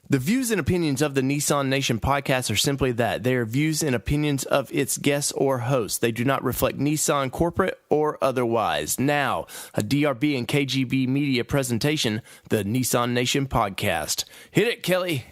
The views and opinions of the Nissan Nation podcast are simply that. They are views and opinions of its guests or hosts. They do not reflect Nissan corporate or otherwise. Now, a DRB and KGB media presentation, the Nissan Nation podcast. Hit it, Kelly.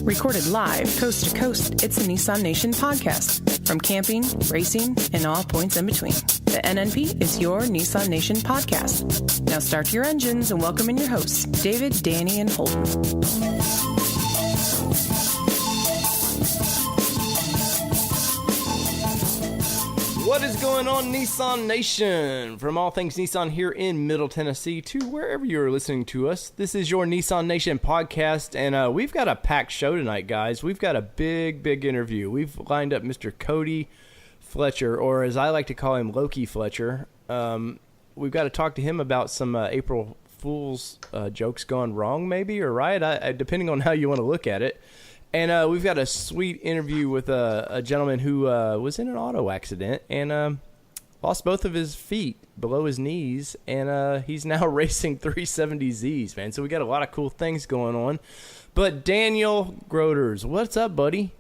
Recorded live, coast to coast, it's the Nissan Nation podcast. From camping, racing, and all points in between. The NNP is your Nissan Nation podcast. Now start your engines and welcome in your hosts, David, Danny, and Holden. What is going on, Nissan Nation? From all things Nissan here in Middle Tennessee to wherever you're listening to us, this is your Nissan Nation podcast, and we've got a packed show tonight, guys. We've got a big interview. We've lined up Mr. Cody Fletcher, or as I like to call him, Loki Fletcher. We've got to talk to him about some April Fool's jokes gone wrong, maybe, or right, depending on how you want to look at it. And we've got a sweet interview with a gentleman who was in an auto accident and lost both of his feet below his knees, and he's now racing 370Zs, man. So we got a lot of cool things going on. But Daniel Groders, what's up, buddy?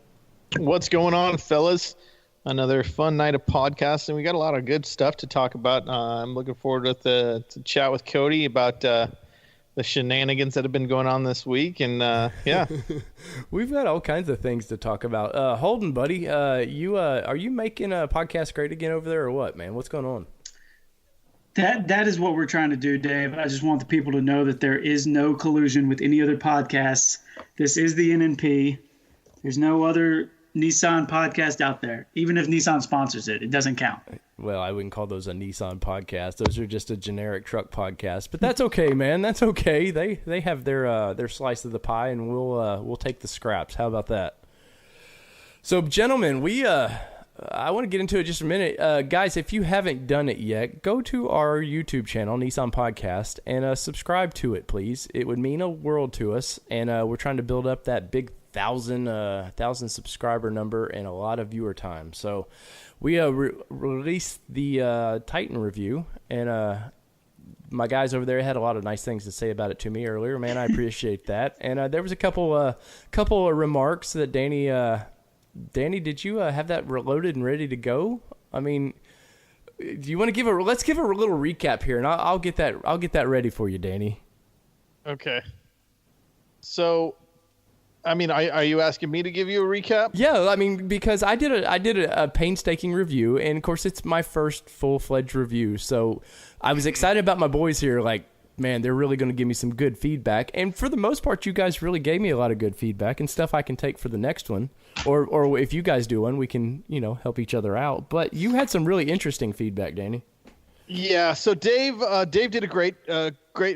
What's going on, fellas? Another fun night of podcasting. We got a lot of good stuff to talk about. I'm looking forward to chat with Cody about the shenanigans that have been going on this week, and yeah. We've got all kinds of things to talk about. Holden, buddy, you are you making a podcast great again over there, or what, man? What's going on? That is what we're trying to do, Dave. I just want the people to know that there is no collusion with any other podcasts. This is the NNP. There's no other Nissan podcast out there. Even if Nissan sponsors it, it doesn't count. Well, I wouldn't call those a Nissan podcast. Those are just a generic truck podcast. But that's okay, man. That's okay. They have their slice of the pie, and we'll take the scraps. How about that? So, gentlemen, I want to get into it just a minute. Guys, if you haven't done it yet, go to our YouTube channel, Nissan Podcast, and subscribe to it, please. It would mean a world to us, and we're trying to build up that big 1,000 subscriber number and a lot of viewer time. So we released the Titan review, and my guys over there had a lot of nice things to say about it to me earlier. Man, I appreciate that. And there was a couple of remarks that Danny, did you have that loaded and ready to go? I mean, do you want to let's give a little recap here, and I'll get that ready for you, Danny. Okay. So, I mean, are you asking me to give you a recap? Yeah, I mean, because I did a painstaking review, and of course it's my first full-fledged review, so I was excited about my boys here. Like, man, they're really going to give me some good feedback, and for the most part, you guys really gave me a lot of good feedback and stuff I can take for the next one, or if you guys do one, we can help each other out. But you had some really interesting feedback, Danny. Yeah, so Dave did a great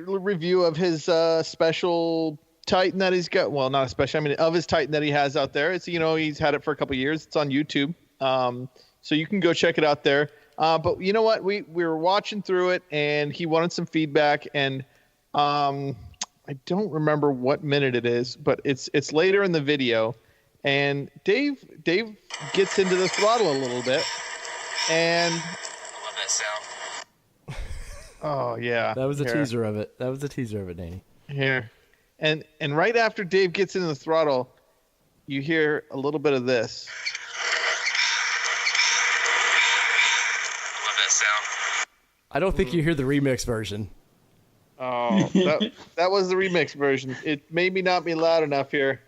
review of his special Titan that he's got. Well, not especially. I mean, of his Titan that he has out there. It's he's had it for a couple of years. It's on YouTube, so you can go check it out there. But you know what? We were watching through it, and he wanted some feedback, and I don't remember what minute it is, but it's later in the video, and Dave gets into the throttle a little bit, and I love that sound. Oh yeah, that was a teaser of it. That was a teaser of it, Danny. Here. And right after Dave gets into the throttle, you hear a little bit of this. Love that sound. I don't think you hear the remix version. Oh, that was the remix version. It made me not be loud enough here.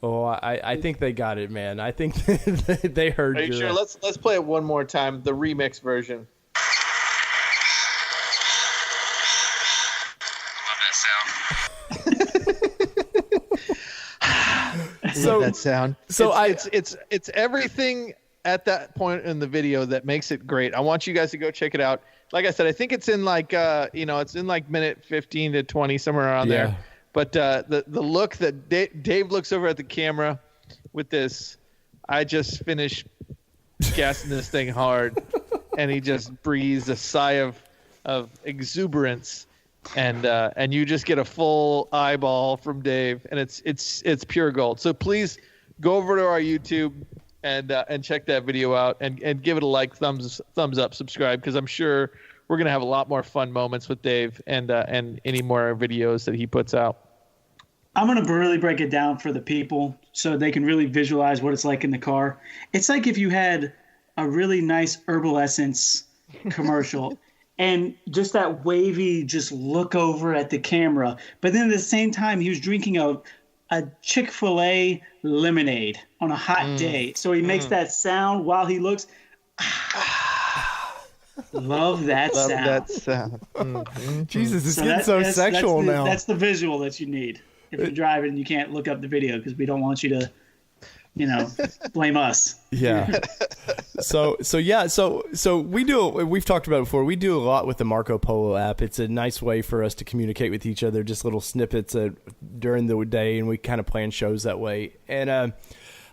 Oh, I think they got it, man. I think they heard. Are you sure? Let's play it one more time. The remix version. Love that sound. So it's everything at that point in the video that makes it great. I want you guys to go check it out. Like I said, I think it's in it's in like minute 15 to 20, somewhere around there. But the look that Dave looks over at the camera with this, I just finished gassing this thing hard, and he just breathes a sigh of exuberance. And you just get a full eyeball from Dave, and it's pure gold. So please go over to our YouTube and check that video out and give it a like, thumbs up, subscribe, because I'm sure we're gonna have a lot more fun moments with Dave and any more videos that he puts out. I'm going to really break it down for the people so they can really visualize what it's like in the car. It's like if you had a really nice Herbal Essence commercial and just that wavy, just look over at the camera. But then at the same time, he was drinking a Chick-fil-A lemonade on a hot day. So he makes that sound while he looks. Love that sound. Mm-hmm. Jesus, it's getting so sexual now. That's the visual that you need. If you're driving, you can't look up the video because we don't want you to, blame us. Yeah. So we do. We've talked about it before. We do a lot with the Marco Polo app. It's a nice way for us to communicate with each other. Just little snippets during the day, and we kind of plan shows that way. And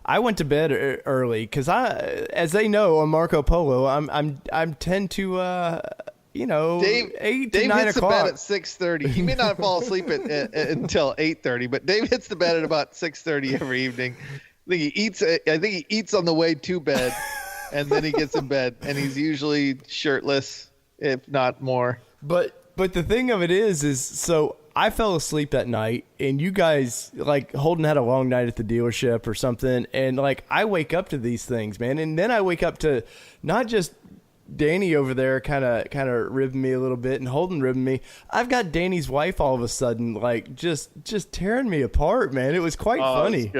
I went to bed early because as they know on Marco Polo, I'm tend to. Dave, 8 to Dave 9 hits o'clock. the bed at 6:30. He may not fall asleep until 8:30, but Dave hits the bed at about 6:30 every evening. I think he eats on the way to bed, and then he gets in bed, and he's usually shirtless, if not more. But the thing of it is so I fell asleep that night, and you guys, like, Holden had a long night at the dealership or something, and, like, I wake up to these things, man, and then I wake up to not just Danny over there kind of ribbing me a little bit and Holden ribbing me. I've got Danny's wife all of a sudden, like, just tearing me apart, man. It was quite funny.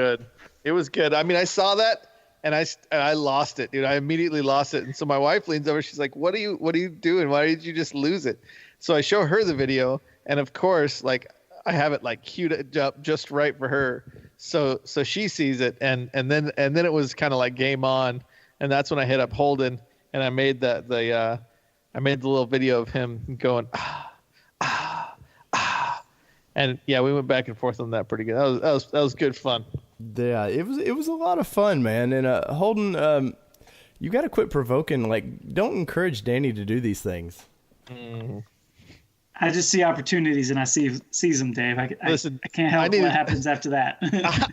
It was good. I mean, I saw that and I lost it, dude. I immediately lost it. And so my wife leans over. She's like, what are you doing? Why did you just lose it? So I show her the video. And of course, like, I have it like queued up just right for her. So she sees it. And then it was kind of like game on. And that's when I hit up Holden. And I made the little video of him going, and yeah, we went back and forth on that pretty good. That was good fun. Yeah, it was a lot of fun, man. And Holden, you got to quit provoking. Like, don't encourage Danny to do these things. I just see opportunities and I sees them, Dave. Listen, I can't help what happens after that.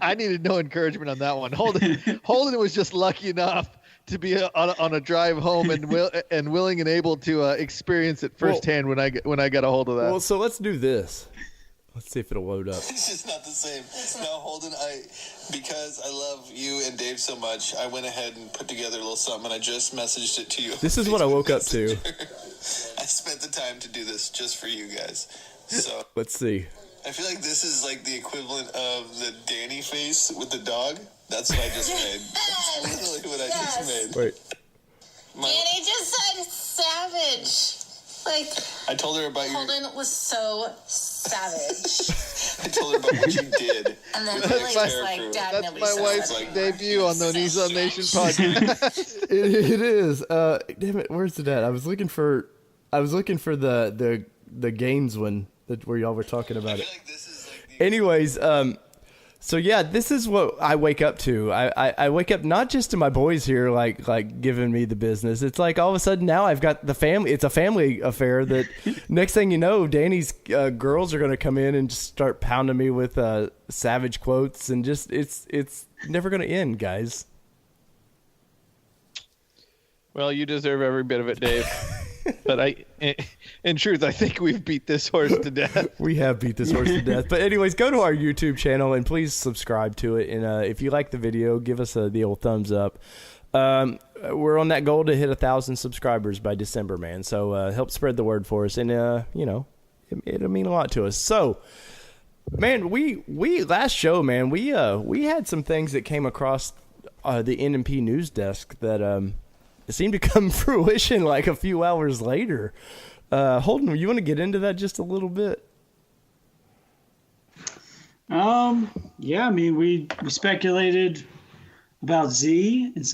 I needed no encouragement on that one. Holden was just lucky enough to be on a drive home and willing and able to experience it firsthand when I got a hold of that. Well, so let's do this. Let's see if it'll load up. It's just not the same. No, Holden, because I love you and Dave so much, I went ahead and put together a little something, and I just messaged it to you. This is what I woke up to. I spent the time to do this just for you guys. So let's see. I feel like this is like the equivalent of the Danny face with the dog. That's what I just made. That's literally what I just made. Wait. Danny just said savage. Like, I told her about Holden was so savage. I told her about what you did. And then really just like, Dad, that's nobody my says wife's that debut on the Nissan Nation podcast. It is. Damn it, where's it at? I was looking for the games one where y'all were talking about it. Like this is like the Anyways, so yeah, this is what I wake up to. I wake up not just to my boys here, like giving me the business. It's like all of a sudden now I've got the family. It's a family affair that next thing you know, Danny's girls are going to come in and just start pounding me with savage quotes, and just it's never going to end, guys. Well, you deserve every bit of it, Dave. But in truth, I think we've beat this horse to death. We have beat this horse to death. But anyways, go to our YouTube channel and please subscribe to it. And if you like the video, give us the old thumbs up. We're on that goal to hit 1,000 subscribers by December, man. So help spread the word for us. And, it'll mean a lot to us. So, man, we last show, man, we had some things that came across the N&P news desk that it seemed to come fruition like a few hours later. Holden, you want to get into that just a little bit? Yeah, I mean, we speculated about Z and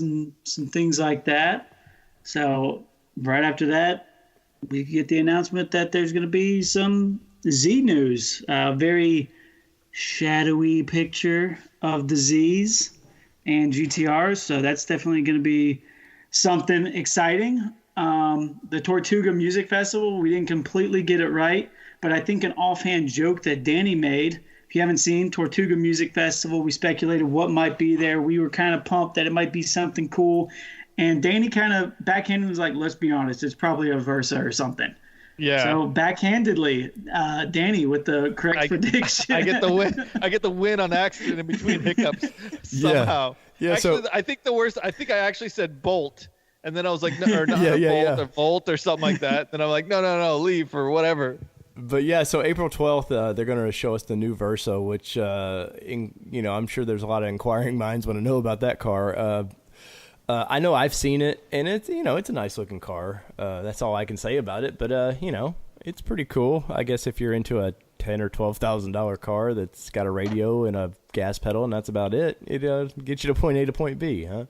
some things like that. So right after that, we get the announcement that there's going to be some Z news. Very shadowy picture of the Zs and GTRs. So that's definitely going to be something exciting. The Tortuga Music Festival, we didn't completely get it right, but I think an offhand joke that Danny made If you haven't seen Tortuga Music Festival, we speculated what might be there. We were kind of pumped that it might be something cool. And Danny kind of backhanded was like, let's be honest, it's probably a Versa or something. Yeah. So backhandedly, Danny with the correct prediction. I get the win. I get the win on accident in between hiccups somehow. Yeah. Actually, So I think the worst. I think I actually said Bolt, and then I was like, no, or not Bolt or Volt or something like that. Then I'm like, no, Leaf or whatever. But yeah, so April 12th, they're going to show us the new Versa, which I'm sure there's a lot of inquiring minds want to know about that car. I know I've seen it, and it's a nice looking car. That's all I can say about it. But it's pretty cool. I guess if you're into a $10,000 or $12,000 car that's got a radio and a gas pedal, and that's about it. It gets you to point A to point B, huh?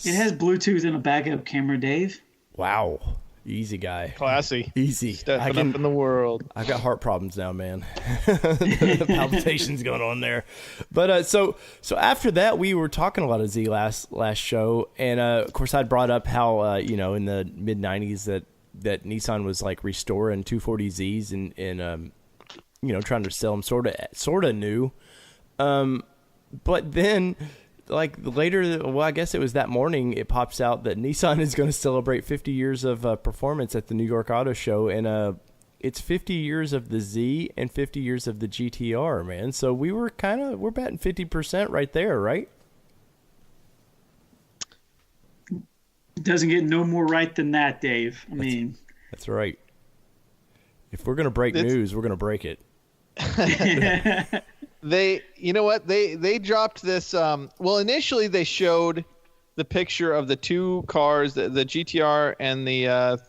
It has Bluetooth and a backup camera, Dave. Wow. Easy guy. Classy. Easy. Stepping up in the world. I've got heart problems now, man. The palpitations going on there. But so after that, we were talking a lot of Z last show, and of course I'd brought up how in the mid '90s that Nissan was like restoring 240Zs and trying to sell them sort of new. But then, like later, well, I guess it was that morning, it pops out that Nissan is going to celebrate 50 years of performance at the New York Auto Show, and it's 50 years of the Z and 50 years of the GTR, man. So we're batting 50% right there, right? It doesn't get no more right than that, Dave. That's right. If we're going to break news, we're going to break it. They dropped this. Initially they showed the picture of the two cars, the GTR and the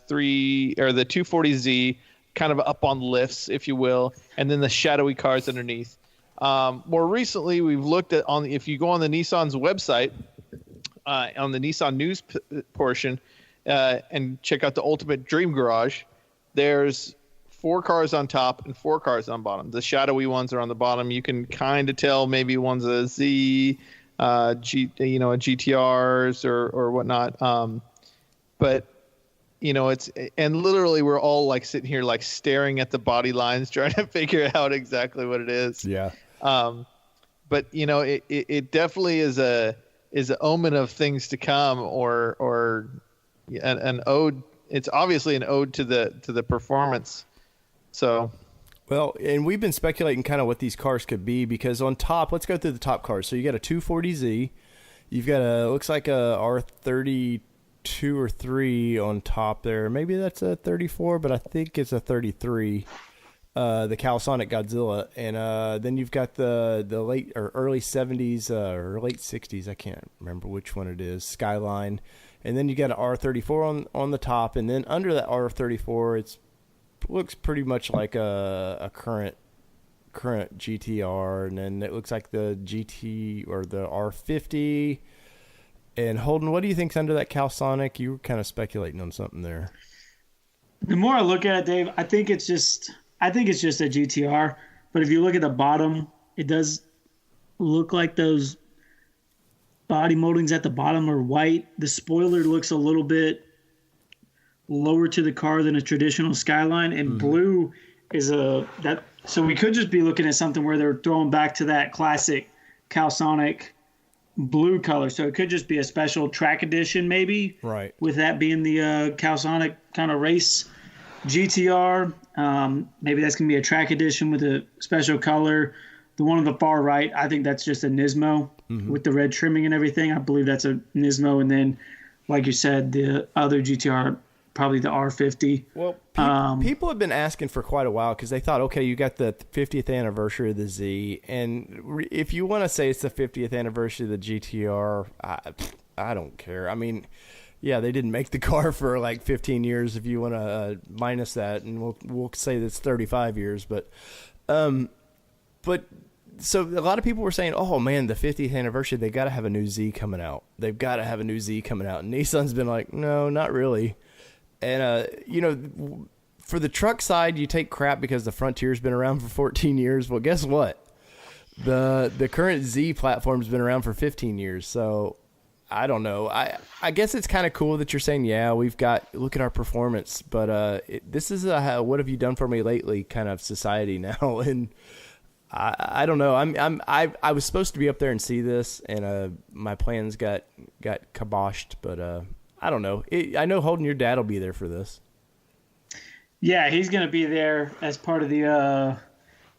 240Z, kind of up on lifts, if you will, and then the shadowy cars underneath. More recently, we've looked at if you go on the Nissan's website, on the Nissan news portion, and check out the Ultimate Dream Garage, there's 4 cars on top and 4 cars on bottom. The shadowy ones are on the bottom. You can kind of tell maybe one's a Z, a GTRs or whatnot. But it's, and literally we're all like sitting here like staring at the body lines trying to figure out exactly what it is. Yeah. But it definitely is an omen of things to come, or an ode. It's obviously an ode to the performance. So, well, and we've been speculating kind of what these cars could be, because on top, let's go through the top cars. So you got a 240Z, you've got looks like a R32 or 3 on top there. Maybe that's a 34, but I think it's a 33. The Calisonic Godzilla, and then you've got the late or early 70s or late 60s. I can't remember which one it is. Skyline, and then you got an R34 on the top, and then under that R34, looks pretty much like a current GTR, and then it looks like the GT or the R50. And Holden, what do you think's under that Calisonic? You were kind of speculating on something there. The more I look at it, Dave, I think it's just a GTR. But if you look at the bottom, it does look like those body moldings at the bottom are white. The spoiler looks a little bit lower to the car than a traditional Skyline, and blue is so we could just be looking at something where they're throwing back to that classic Calisonic blue color. So it could just be a special track edition, maybe, right, with that being the Calisonic kind of race GTR. Maybe that's gonna be a track edition with a special color. The one on the far right, I think that's just a Nismo with the red trimming and everything. I believe that's a Nismo, and then, like you said, the other GTR, probably the R50. Well, people have been asking for quite a while, because they thought, okay, you got the 50th anniversary of the Z, and if you want to say it's the 50th anniversary of the GTR, I don't care. I mean, yeah, they didn't make the car for like 15 years if you want to minus that, and we'll say that's 35 years, but so a lot of people were saying, oh man, the 50th anniversary, they got to have a new Z coming out. They've got to have a new Z coming out. And Nissan's been like, no, not really. And, for the truck side, you take crap because the Frontier's been around for 14 years. Well, guess what? The current Z platform's been around for 15 years. So I don't know. I guess it's kind of cool that you're saying, yeah, look at our performance, but this is a what have you done for me lately kind of society now, and I don't know. I was supposed to be up there and see this, and my plans got kiboshed, but I don't know. I know Holden, your dad will be there for this. Yeah, he's going to be there as part of the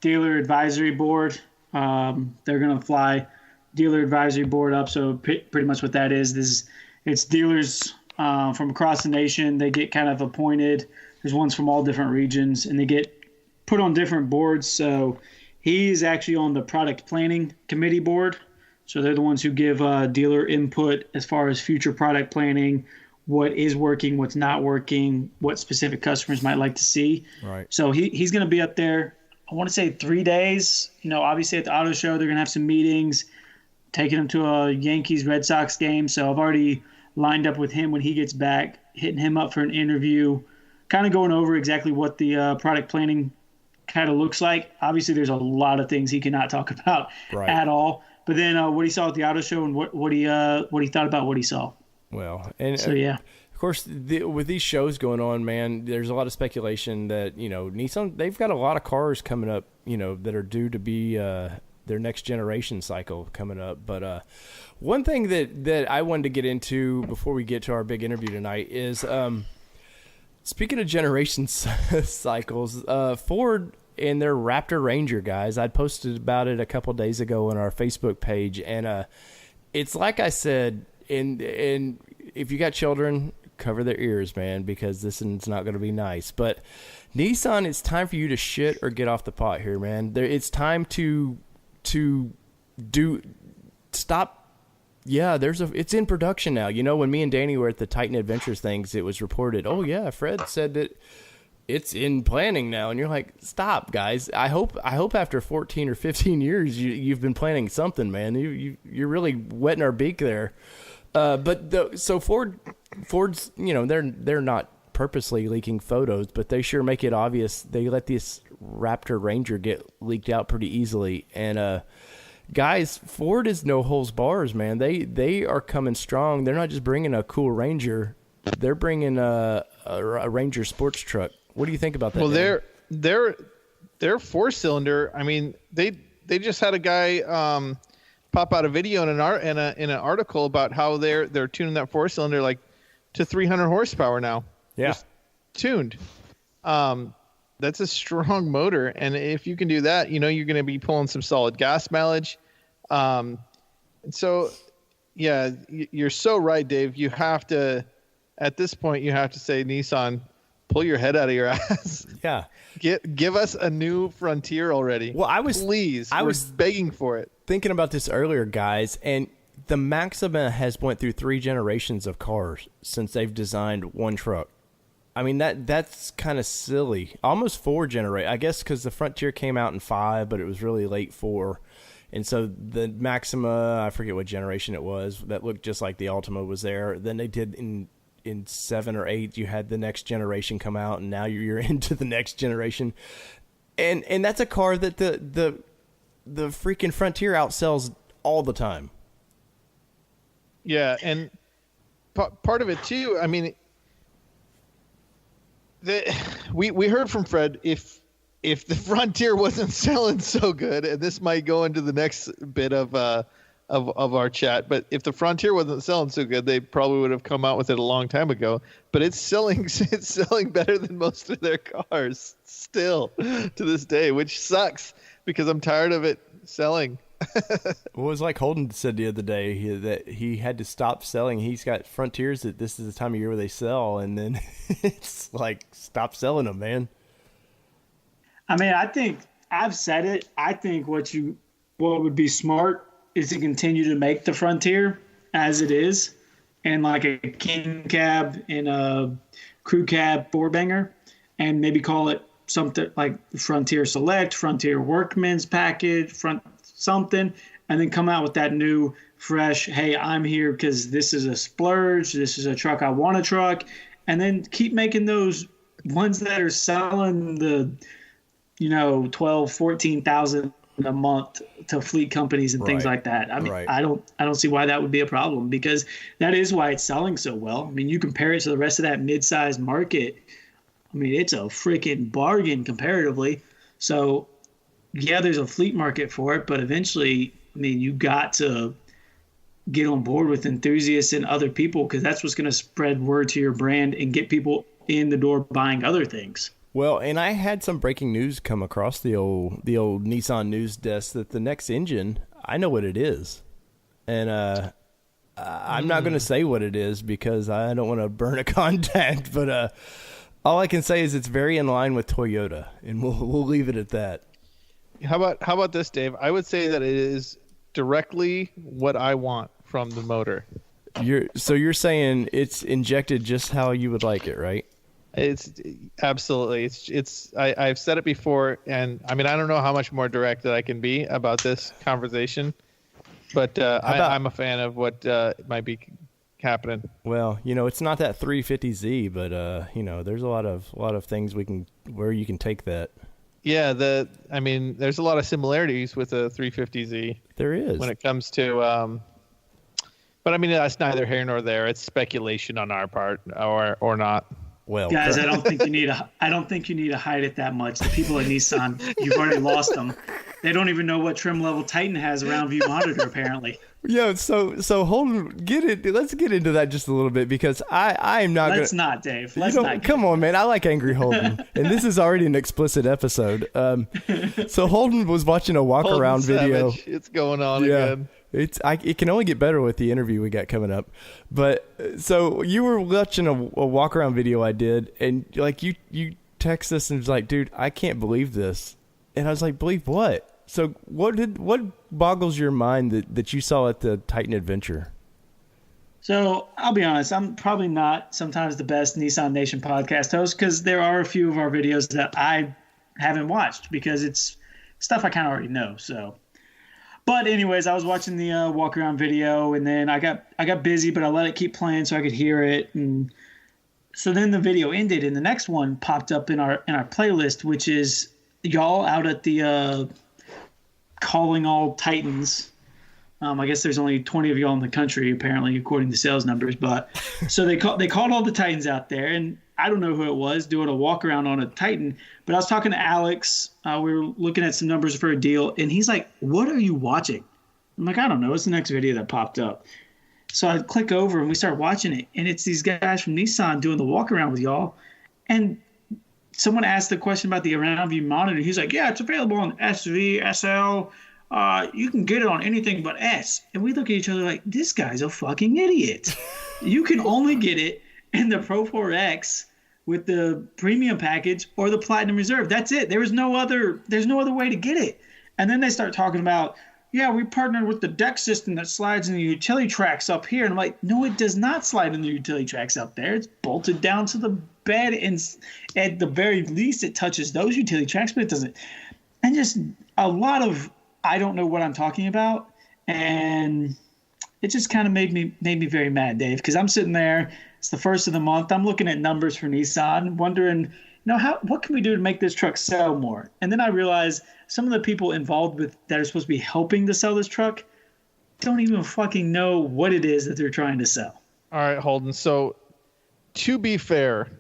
dealer advisory board. They're going to fly dealer advisory board up. So pretty much what that is it's dealers from across the nation. They get kind of appointed. There's ones from all different regions, and they get put on different boards. So he's actually on the product planning committee board. So they're the ones who give dealer input as far as future product planning, what is working, what's not working, what specific customers might like to see. Right. So he's going to be up there, I want to say 3 days. Obviously at the auto show, they're going to have some meetings, taking him to a Yankees-Red Sox game. So I've already lined up with him when he gets back, hitting him up for an interview, kind of going over exactly what the product planning kind of looks like. Obviously, there's a lot of things he cannot talk about at all. But then what he saw at the auto show and what he thought about what he saw. Well, and so yeah. Of course, with these shows going on, man, there's a lot of speculation that, Nissan, they've got a lot of cars coming up, that are due to be their next generation cycle coming up. But one thing that I wanted to get into before we get to our big interview tonight is, speaking of generation cycles, Ford and their Raptor Ranger, guys, I posted about it a couple days ago on our Facebook page. And it's like I said, and if you got children, cover their ears, man, because this is not going to be nice. But Nissan, it's time for you to shit or get off the pot here, man. It's time to stop. Yeah, it's in production now. When me and Danny were at the Titan Adventures things, it was reported, oh yeah, Fred said that it's in planning now, and you're like, stop, guys. I hope after 14 or 15 years you've been planning something, man. You're really wetting our beak there. So Ford's, they're not purposely leaking photos, but they sure make it obvious. They let this Raptor Ranger get leaked out pretty easily. And, guys, Ford is no holds bars, man. They are coming strong. They're not just bringing a cool Ranger. They're bringing a Ranger sports truck. What do you think about that? Well, they're 4-cylinder. I mean, they just had a guy, pop out a video in an article about how they're tuning that 4-cylinder like to 300 horsepower now. Yeah, just tuned. That's a strong motor, and if you can do that, you're going to be pulling some solid gas mileage. And so, yeah, you're so right, Dave. You have to, at this point, say, Nissan, pull your head out of your ass. Yeah, give us a new Frontier already. Well, I was begging for it. Thinking about this earlier, guys, and the Maxima has went through 3 generations of cars since they've designed one truck. I mean, that's kind of silly. Almost 4 generations, I guess, because the Frontier came out in 5, but it was really late 4. And so the Maxima, I forget what generation it was, that looked just like the Altima was there. Then they did in 7 or 8, you had the next generation come out, and now you're into the next generation. And that's a car that the freaking Frontier outsells all the time. Yeah, and part of it too, I mean, we heard from Fred, if the Frontier wasn't selling so good, and this might go into the next bit of our chat, but if the Frontier wasn't selling so good, they probably would have come out with it a long time ago. But it's selling better than most of their cars still to this day, which sucks because I'm tired of it selling. Well, it was like Holden said the other day that he had to stop selling. He's got Frontiers that this is the time of year where they sell, and then it's like, stop selling them, man. I mean, I think I've said it. I think what would be smart is to continue to make the Frontier as it is, and like a king cab and a crew cab 4-banger, and maybe call it something like Frontier Select, Frontier Workman's Package, something, and then come out with that new, fresh, hey, I'm here because this is a splurge, this is a truck I want a truck, and then keep making those ones that are selling the, $12,000, $14,000 a month to fleet companies and things like that. I mean, I don't see why that would be a problem, because that is why it's selling so well. I mean, you compare it to the rest of that mid-sized market. I mean, it's a freaking bargain comparatively. So, yeah, there's a fleet market for it, but eventually, I mean, you got to get on board with enthusiasts and other people, because that's what's going to spread word to your brand and get people in the door buying other things. Well, and I had some breaking news come across the old Nissan news desk that the next engine, I know what it is. And I'm not going to say what it is because I don't want to burn a contact, but all I can say is it's very in line with Toyota, and we'll leave it at that. How about this, Dave? I would say that it is directly what I want from the motor. You're saying it's injected just how you would like it, right? It's absolutely. I've said it before, and I mean, I don't know how much more direct that I can be about this conversation, but I'm a fan of what might be happening. Well, it's not that 350Z, but there's a lot of things where you can take that. Yeah, there's a lot of similarities with the 350Z. There is when it comes to, but I mean, that's neither here nor there. It's speculation on our part, or not. Well, guys, I don't think you need to hide it that much. The people at Nissan, you've already lost them. They don't even know what trim level Titan has around view monitor, apparently. Yeah, so Holden, let's get into that just a little bit, because I am not. Let's not, Dave. Let's not. Come on, man. I like Angry Holden, and this is already an explicit episode. So Holden was watching a walk around video. It's going on again. It can only get better with the interview we got coming up. But so you were watching a walk around video I did, and like you text us and was like, dude, I can't believe this. And I was like, believe what? So what boggles your mind that you saw at the Titan Adventure? So I'll be honest, I'm probably not sometimes the best Nissan Nation podcast host, because there are a few of our videos that I haven't watched because it's stuff I kind of already know. So. But anyways, I was watching the walk around video, and then I got busy, but I let it keep playing so I could hear it. And so then the video ended, and the next one popped up in our playlist, which is y'all out at the calling all Titans. I guess there's only 20 of y'all in the country, apparently, according to sales numbers. But so they called all the Titans out there, and I don't know who it was doing a walk around on a Titan, but I was talking to Alex. We were looking at some numbers for a deal, and he's like, "What are you watching?" I'm like, "I don't know. It's the next video that popped up." So I click over and we start watching it, and it's these guys from Nissan doing the walk around with y'all. And someone asked the question about the around view monitor. He's like, "Yeah, it's available on SV, SL. You can get it on anything but S." And we look at each other like, this guy's a fucking idiot. You can only get it in the Pro 4X with the premium package or the Platinum Reserve. That's it. There's no other way to get it. And then they start talking about, yeah, we partnered with the deck system that slides in the utility tracks up here. And I'm like, no, it does not slide in the utility tracks up there. It's bolted down to the bed, and at the very least it touches those utility tracks, but it doesn't. And just a lot of I don't know what I'm talking about. And it just kind of made me very mad, Dave, because I'm sitting there. It's the first of the month. I'm looking at numbers for Nissan, wondering, what can we do to make this truck sell more? And then I realize some of the people involved with that are supposed to be helping to sell this truck don't even fucking know what it is that they're trying to sell. All right, Holden. So to be fair,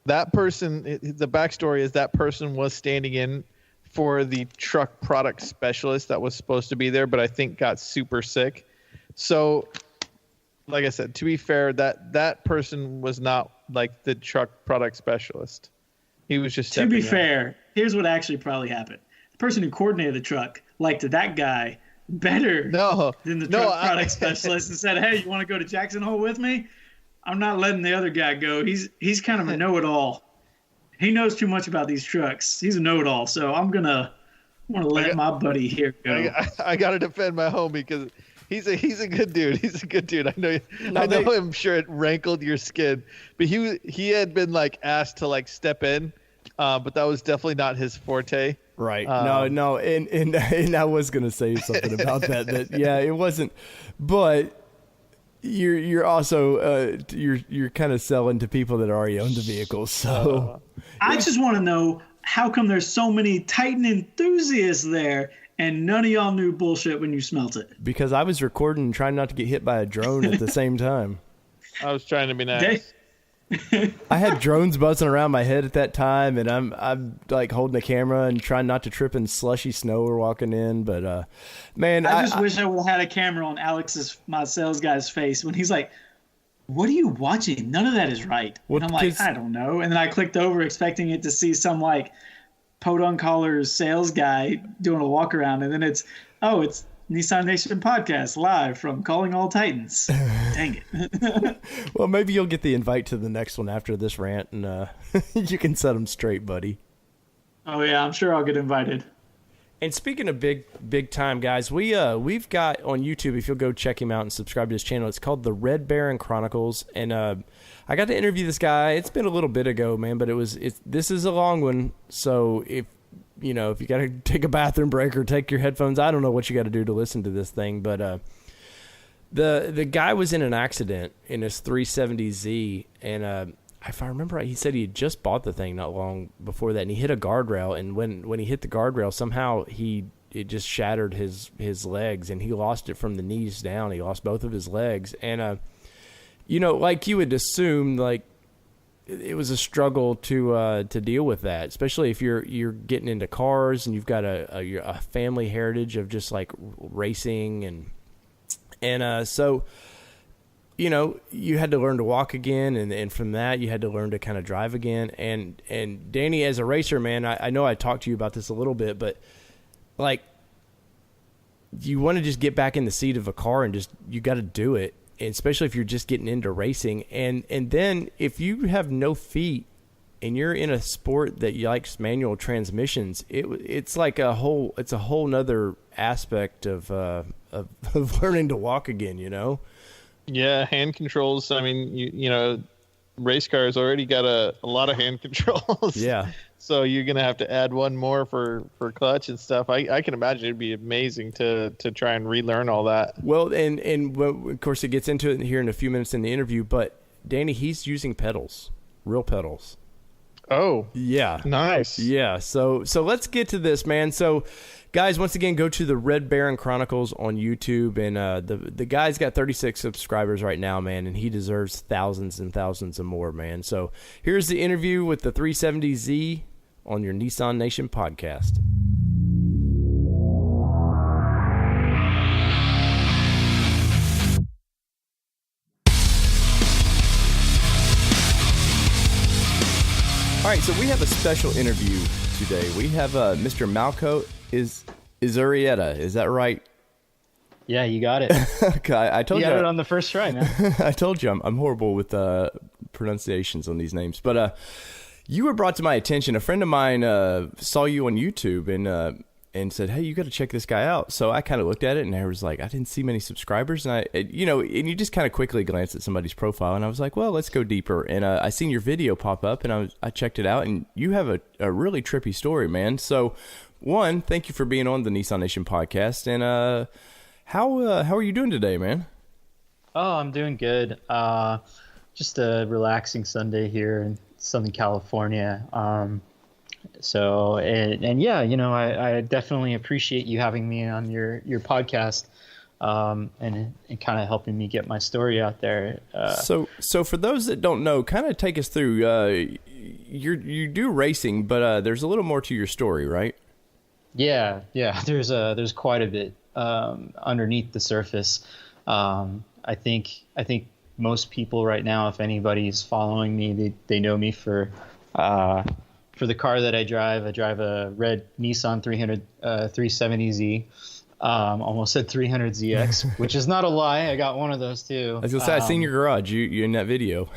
that person, the backstory is that person was standing in for the truck product specialist that was supposed to be there, but I think got super sick. So like I said, to be fair, that person was not like the truck product specialist. He was just to be fair, here's what actually probably happened. The person who coordinated the truck liked that guy better than the truck product specialist and said, "Hey, you want to go to Jackson Hole with me? I'm not letting the other guy go. He's kind of a know-it-all. He knows too much about these trucks. He's a know-it-all. So I'm gonna let my buddy here go." I got to defend my homie because he's a good dude. He's a good dude. I know. I'm sure it rankled your skin, but he had been like asked to like step in, but that was definitely not his forte. Right. No. And I was gonna say something about that. Yeah, it wasn't. But you're also you're kind of selling to people that already own the vehicles. So I just want to know, how come there's so many Titan enthusiasts there and none of y'all knew bullshit when you smelt it. Because I was recording and trying not to get hit by a drone at the same time. I was trying to be nice. I had drones buzzing around my head at that time, and I'm like holding the camera and trying not to trip in slushy snow we're walking in. But man, I just wish I would have had a camera on my sales guy's face when he's like, "What are you watching? None of that is right." Well, and I'm like, "I don't know." And then I clicked over expecting it to see some like podunk collar sales guy doing a walk around, and then it's Nissan Nation Podcast live from Calling All Titans. Dang it. Well, maybe you'll get the invite to the next one after this rant, and you can set them straight, buddy. Oh, yeah, I'm sure I'll get invited. And speaking of big time guys, we've got on YouTube, if you'll go check him out and subscribe to his channel, it's called the Red Baron Chronicles. And I got to interview this guy. It's been a little bit ago, man, but this is a long one. So if you got to take a bathroom break or take your headphones, I don't know what you got to do to listen to this thing, but the guy was in an accident in his 370Z, and if I remember right, he said he had just bought the thing not long before that, and he hit a guardrail, and when he hit the guardrail, somehow it just shattered his legs, and he lost it from the knees down. He lost both of his legs, and like you would assume, like it was a struggle to deal with that, especially if you're getting into cars and you've got a family heritage of just like racing and so you had to learn to walk again, and from that you had to learn to kind of drive again. And Danny, as a racer, man, I know I talked to you about this a little bit, but like you want to just get back in the seat of a car and you got to do it. And especially if you're just getting into racing, and then if you have no feet and you're in a sport that likes manual transmissions, it's like a whole nother aspect of learning to walk again, Yeah, hand controls. I mean, race cars already got a lot of hand controls. Yeah. So you're gonna have to add one more for clutch and stuff. I can imagine it'd be amazing to try and relearn all that. Well, and of course it gets into it here in a few minutes in the interview. But Danny, he's using pedals, real pedals. Oh, yeah, nice. Yeah. So let's get to this, man. So, guys, once again, go to the Red Baron Chronicles on YouTube, and the guy's got 36 subscribers right now, man, and he deserves thousands and thousands of more, man. So here's the interview with the 370Z on your Nissan Nation podcast. All right, so we have a special interview today. We have Mr. Malco Izurieta. Is that right? Yeah, you got it. Okay, I told you. You got it on the first try, man. I told you I'm horrible with pronunciations on these names. But you were brought to my attention. A friend of mine saw you on YouTube and said, "Hey, you got to check this guy out." So I kind of looked at it and I was like, I didn't see many subscribers, and and you just kind of quickly glance at somebody's profile, and I was like, well, let's go deeper. And I seen your video pop up, and I checked it out, and you have a really trippy story, man. So, one, thank you for being on the Nissan Nation podcast, and how are you doing today, man? Oh, I'm doing good. Just a relaxing Sunday here in Southern California. So, and yeah, I definitely appreciate you having me on your podcast, and kind of helping me get my story out there. So for those that don't know, kind of take us through, you do racing, but there's a little more to your story, right? Yeah. There's quite a bit underneath the surface. I think most people right now, if anybody's following me, they know me for the car that I drive. I drive a red Nissan 370Z. Almost said 300ZX, which is not a lie. I got one of those too. I was gonna say, I seen your garage. You in that video.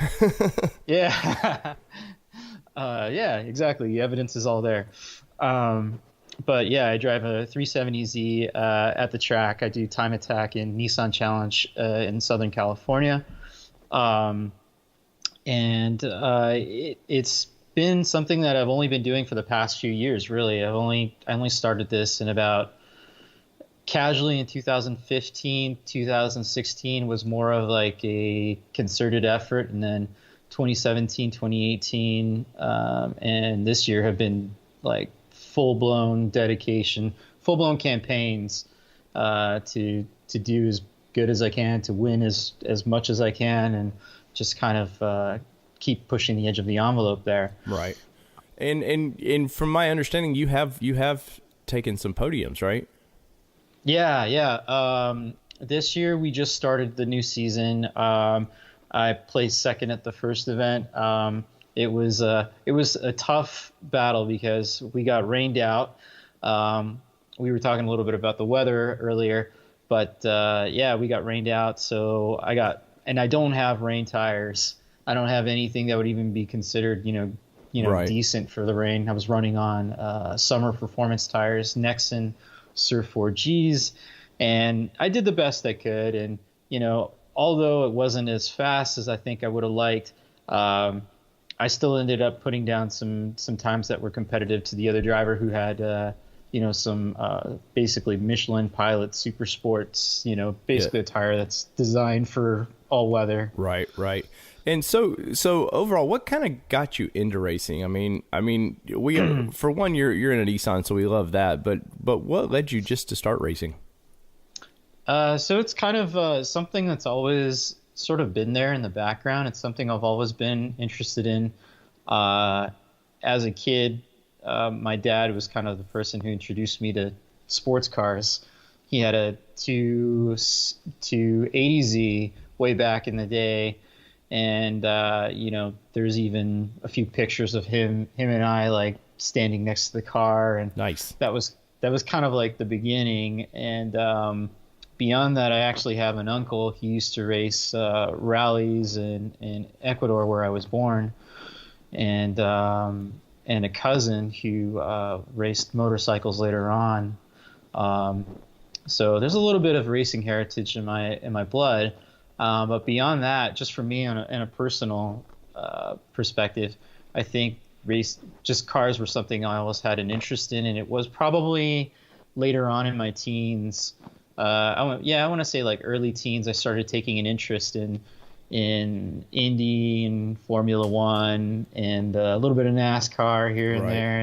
Yeah. Yeah, exactly. The evidence is all there. But yeah, I drive a 370Z at the track. I do time attack in Nissan Challenge in Southern California. It's been something that I've only been doing for the past few years, really. I only started this in about casually in 2015. 2016 was more of like a concerted effort, and then 2017, 2018, and this year have been like full-blown dedication, full-blown campaigns to do as good as I can, to win as much as I can, and just kind of keep pushing the edge of the envelope there. Right. And from my understanding, you have taken some podiums, right? Yeah. This year we just started the new season. I placed second at the first event. It was a tough battle because we got rained out. We were talking a little bit about the weather earlier, but we got rained out. So I don't have rain tires. I don't have anything that would even be considered, right, decent for the rain. I was running on summer performance tires, Nexen Surf 4Gs, and I did the best I could. And although it wasn't as fast as I think I would have liked, I still ended up putting down some times that were competitive to the other driver who had some basically Michelin Pilot Super Sports, basically a tire that's designed for all weather. Right. And so overall, what kind of got you into racing? I mean, we for one, you're in a Nissan, so we love that. But what led you just to start racing? So it's kind of something that's always sort of been there in the background. It's something I've always been interested in. As a kid, my dad was kind of the person who introduced me to sports cars. He had a 280Z way back in the day. And, there's even a few pictures of him and I like standing next to the car. And nice. That was kind of like the beginning. And beyond that, I actually have an uncle. He used to race rallies in Ecuador, where I was born, and a cousin who raced motorcycles later on. So there's a little bit of racing heritage in my blood. But beyond that, just for me in a personal perspective, I think cars were something I always had an interest in, and it was probably later on in my teens. I want to say like early teens. I started taking an interest in Indy and Formula One and a little bit of NASCAR here and there,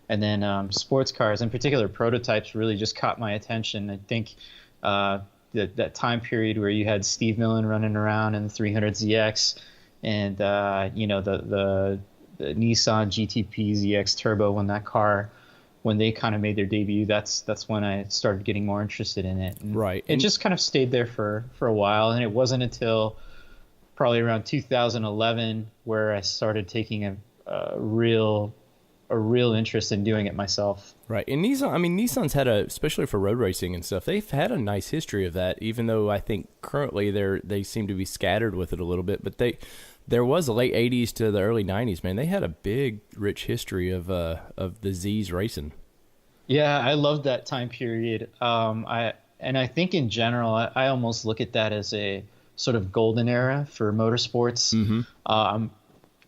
and then sports cars, in particular prototypes, really just caught my attention. I think that time period where you had Steve Millen running around in the 300ZX, and the Nissan GTP ZX Turbo, when they kind of made their debut, that's when I started getting more interested in it. And right. It just kind of stayed there for a while, and it wasn't until probably around 2011 where I started taking a real interest in doing it myself. Right. And Nissan's had especially for road racing and stuff, they've had a nice history of that, even though I think currently they seem to be scattered with it a little bit. But there was the late 80s to the early 90s, man. They had a big, rich history of the Z's racing. Yeah, I loved that time period. I think in general, I almost look at that as a sort of golden era for motorsports. Mm-hmm.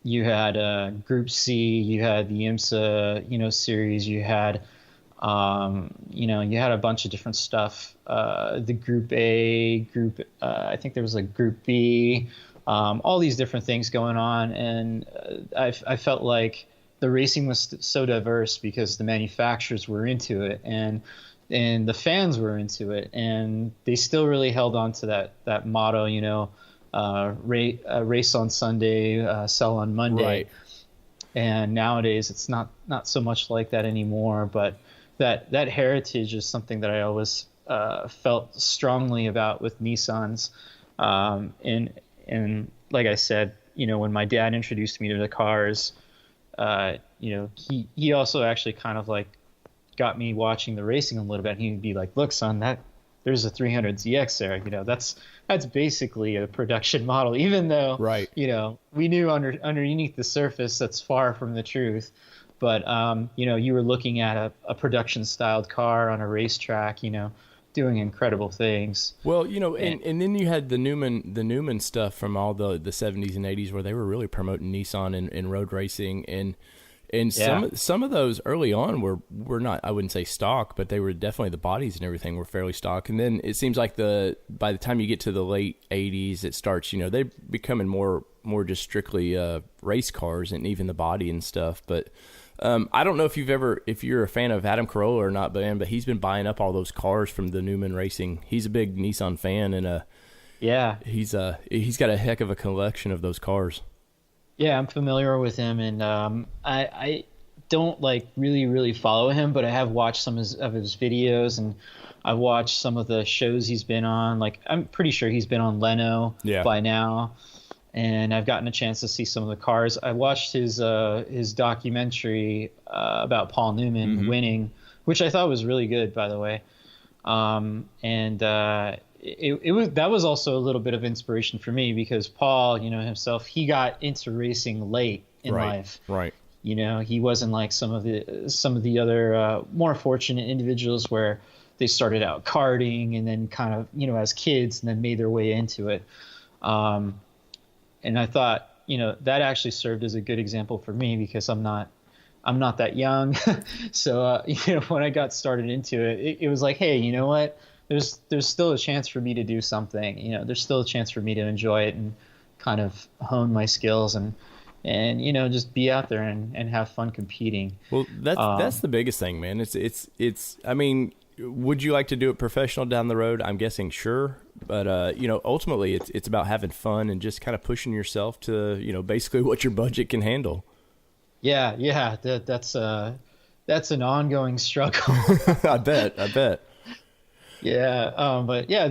You had Group C, you had the IMSA, series, you had, you had a bunch of different stuff. The Group A, I think there was like Group B, all these different things going on, and I felt like the racing was so diverse because the manufacturers were into it, and the fans were into it, and they still really held on to that motto, race on Sunday, sell on Monday. Right. And nowadays it's not so much like that anymore, but that heritage is something that I always felt strongly about with Nissans. And like I said, when my dad introduced me to the cars, he also actually kind of like got me watching the racing a little bit. He'd be like, "Look, son, there's a 300ZX there. That's basically a production model, even though, right. We knew underneath the surface that's far from the truth. But, you were looking at a production styled car on a racetrack, doing incredible things. Well, and then you had the Newman stuff from all the 70s and 80s where they were really promoting Nissan and road racing, and some of those early on were not, I wouldn't say stock, but they were definitely, the bodies and everything were fairly stock. And then it seems like by the time you get to the late 80s, it starts, they're becoming more just strictly race cars, and even the body and stuff. But I don't know if you're a fan of Adam Carolla or not, but he's been buying up all those cars from the Newman Racing. He's a big Nissan fan, and he's got a heck of a collection of those cars. Yeah, I'm familiar with him, and I don't like really follow him, but I have watched some of his videos, and I've watched some of the shows he's been on. Like, I'm pretty sure he's been on Leno by now, and I've gotten a chance to see some of the cars. I watched his documentary about Paul Newman winning, which I thought was really good, by the way. That was also a little bit of inspiration for me, because Paul, himself, he got into racing late in life. Right. He wasn't like some of the other more fortunate individuals where they started out karting and then kind of, as kids, and then made their way into it. And I thought, that actually served as a good example for me, because I'm not that young. So, when I got started into it, it was like, hey, you know what? There's still a chance for me to do something. There's still a chance for me to enjoy it and kind of hone my skills and just be out there and have fun competing. Well, that's the biggest thing, man. It's I mean, would you like to do it professional down the road? I'm guessing sure, but ultimately it's about having fun and just kind of pushing yourself to basically what your budget can handle. Yeah, that's an ongoing struggle. I bet. Yeah, but yeah,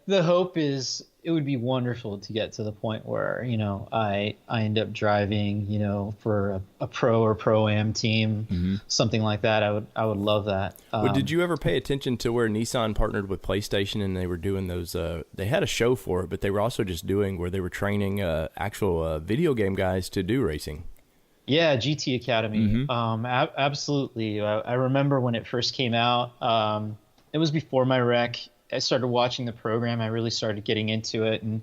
the hope is it would be wonderful to get to the point where I end up driving for a pro or pro-am team, something like that. I would love that. Well, did you ever pay attention to where Nissan partnered with PlayStation and they were doing those? They had a show for it, but they were also just doing where they were training actual video game guys to do racing. Yeah, GT Academy. Absolutely. I remember when it first came out. It was before my wreck. I started watching the program. I really started getting into it, and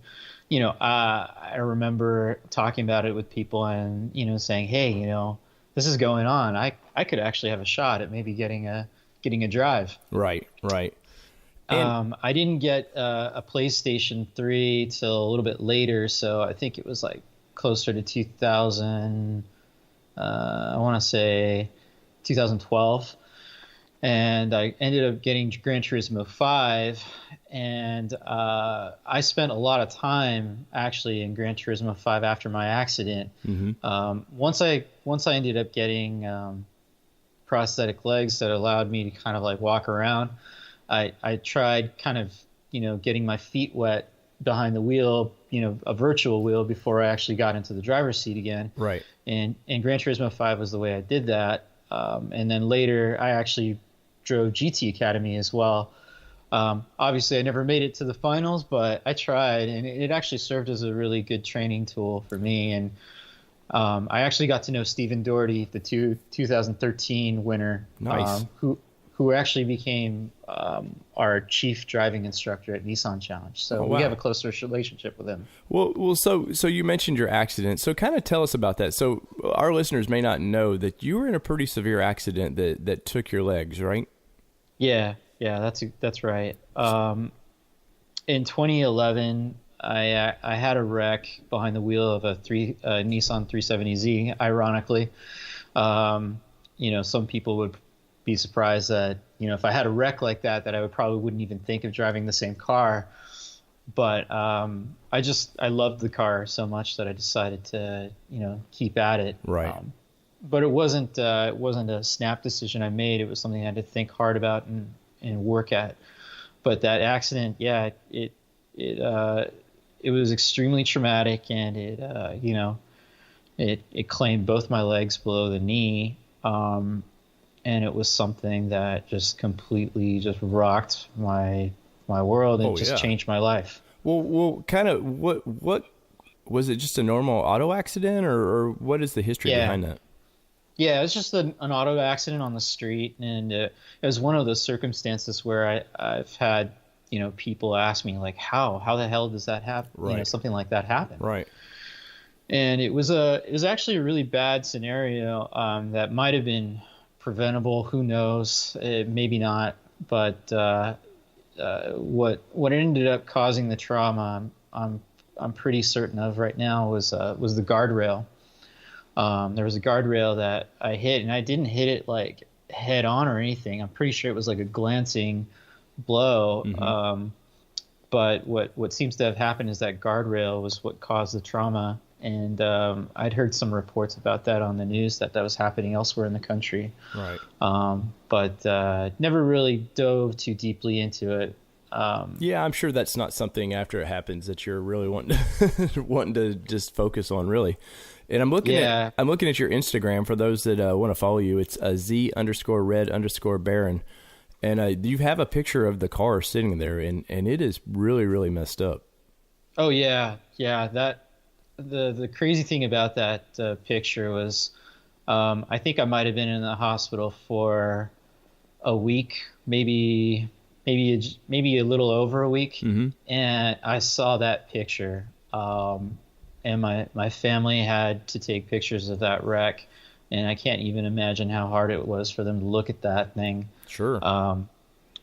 I remember talking about it with people and saying, hey, this is going on. I could actually have a shot at maybe getting a drive. Right. And I didn't get a PlayStation 3 till a little bit later, so I think it was like closer to 2000. I want to say 2012. And I ended up getting Gran Turismo 5, and I spent a lot of time actually in Gran Turismo 5 after my accident. Once I ended up getting prosthetic legs that allowed me to kind of like walk around, I tried kind of getting my feet wet behind the wheel, a virtual wheel, before I actually got into the driver's seat again. Right. And Gran Turismo 5 was the way I did that. And then later I actually drove GT Academy as well. Obviously I never made it to the finals, but I tried, and it actually served as a really good training tool for me. And I actually got to know Stephen Doherty, the 2013 winner. Nice. Who actually became our chief driving instructor at Nissan Challenge. So we have a closer relationship with him. Well, so you mentioned your accident. So kind of tell us about that. So our listeners may not know that you were in a pretty severe accident that took your legs, right? Yeah, that's right. In 2011, I had a wreck behind the wheel of a Nissan 370Z. Ironically, some people would be surprised that if I had a wreck like that I wouldn't even think of driving the same car. But I loved the car so much that I decided to keep at it. Right. But it wasn't a snap decision I made. It was something I had to think hard about and work at. But that accident, it was extremely traumatic, and it claimed both my legs below the knee. And it was something that just completely just rocked my world and changed my life. Well, kind of what was it? Just a normal auto accident, or what is the history behind that? Yeah, it was just an auto accident on the street, and it was one of those circumstances where I've had people ask me like, how the hell does that happen? Right. Something like that happen. Right. And it was actually a really bad scenario that might have been preventable. Who knows? Maybe not. But what ended up causing the trauma, I'm pretty certain of right now, was the guardrail. There was a guardrail that I hit, and I didn't hit it like head on or anything. I'm pretty sure it was like a glancing blow. But what seems to have happened is that guardrail was what caused the trauma. And I'd heard some reports about that on the news that was happening elsewhere in the country. Right. But never really dove too deeply into it. Yeah, I'm sure that's not something after it happens that you're really wanting to just focus on, really. And I'm looking at your Instagram for those that want to follow you. It's Z_Red_Baron. And you have a picture of the car sitting there, and it is really, really messed up. Oh yeah. That the crazy thing about that picture was, I think I might have been in the hospital for a week, maybe a little over a week, and I saw that picture. And my family had to take pictures of that wreck, and I can't even imagine how hard it was for them to look at that thing. Sure.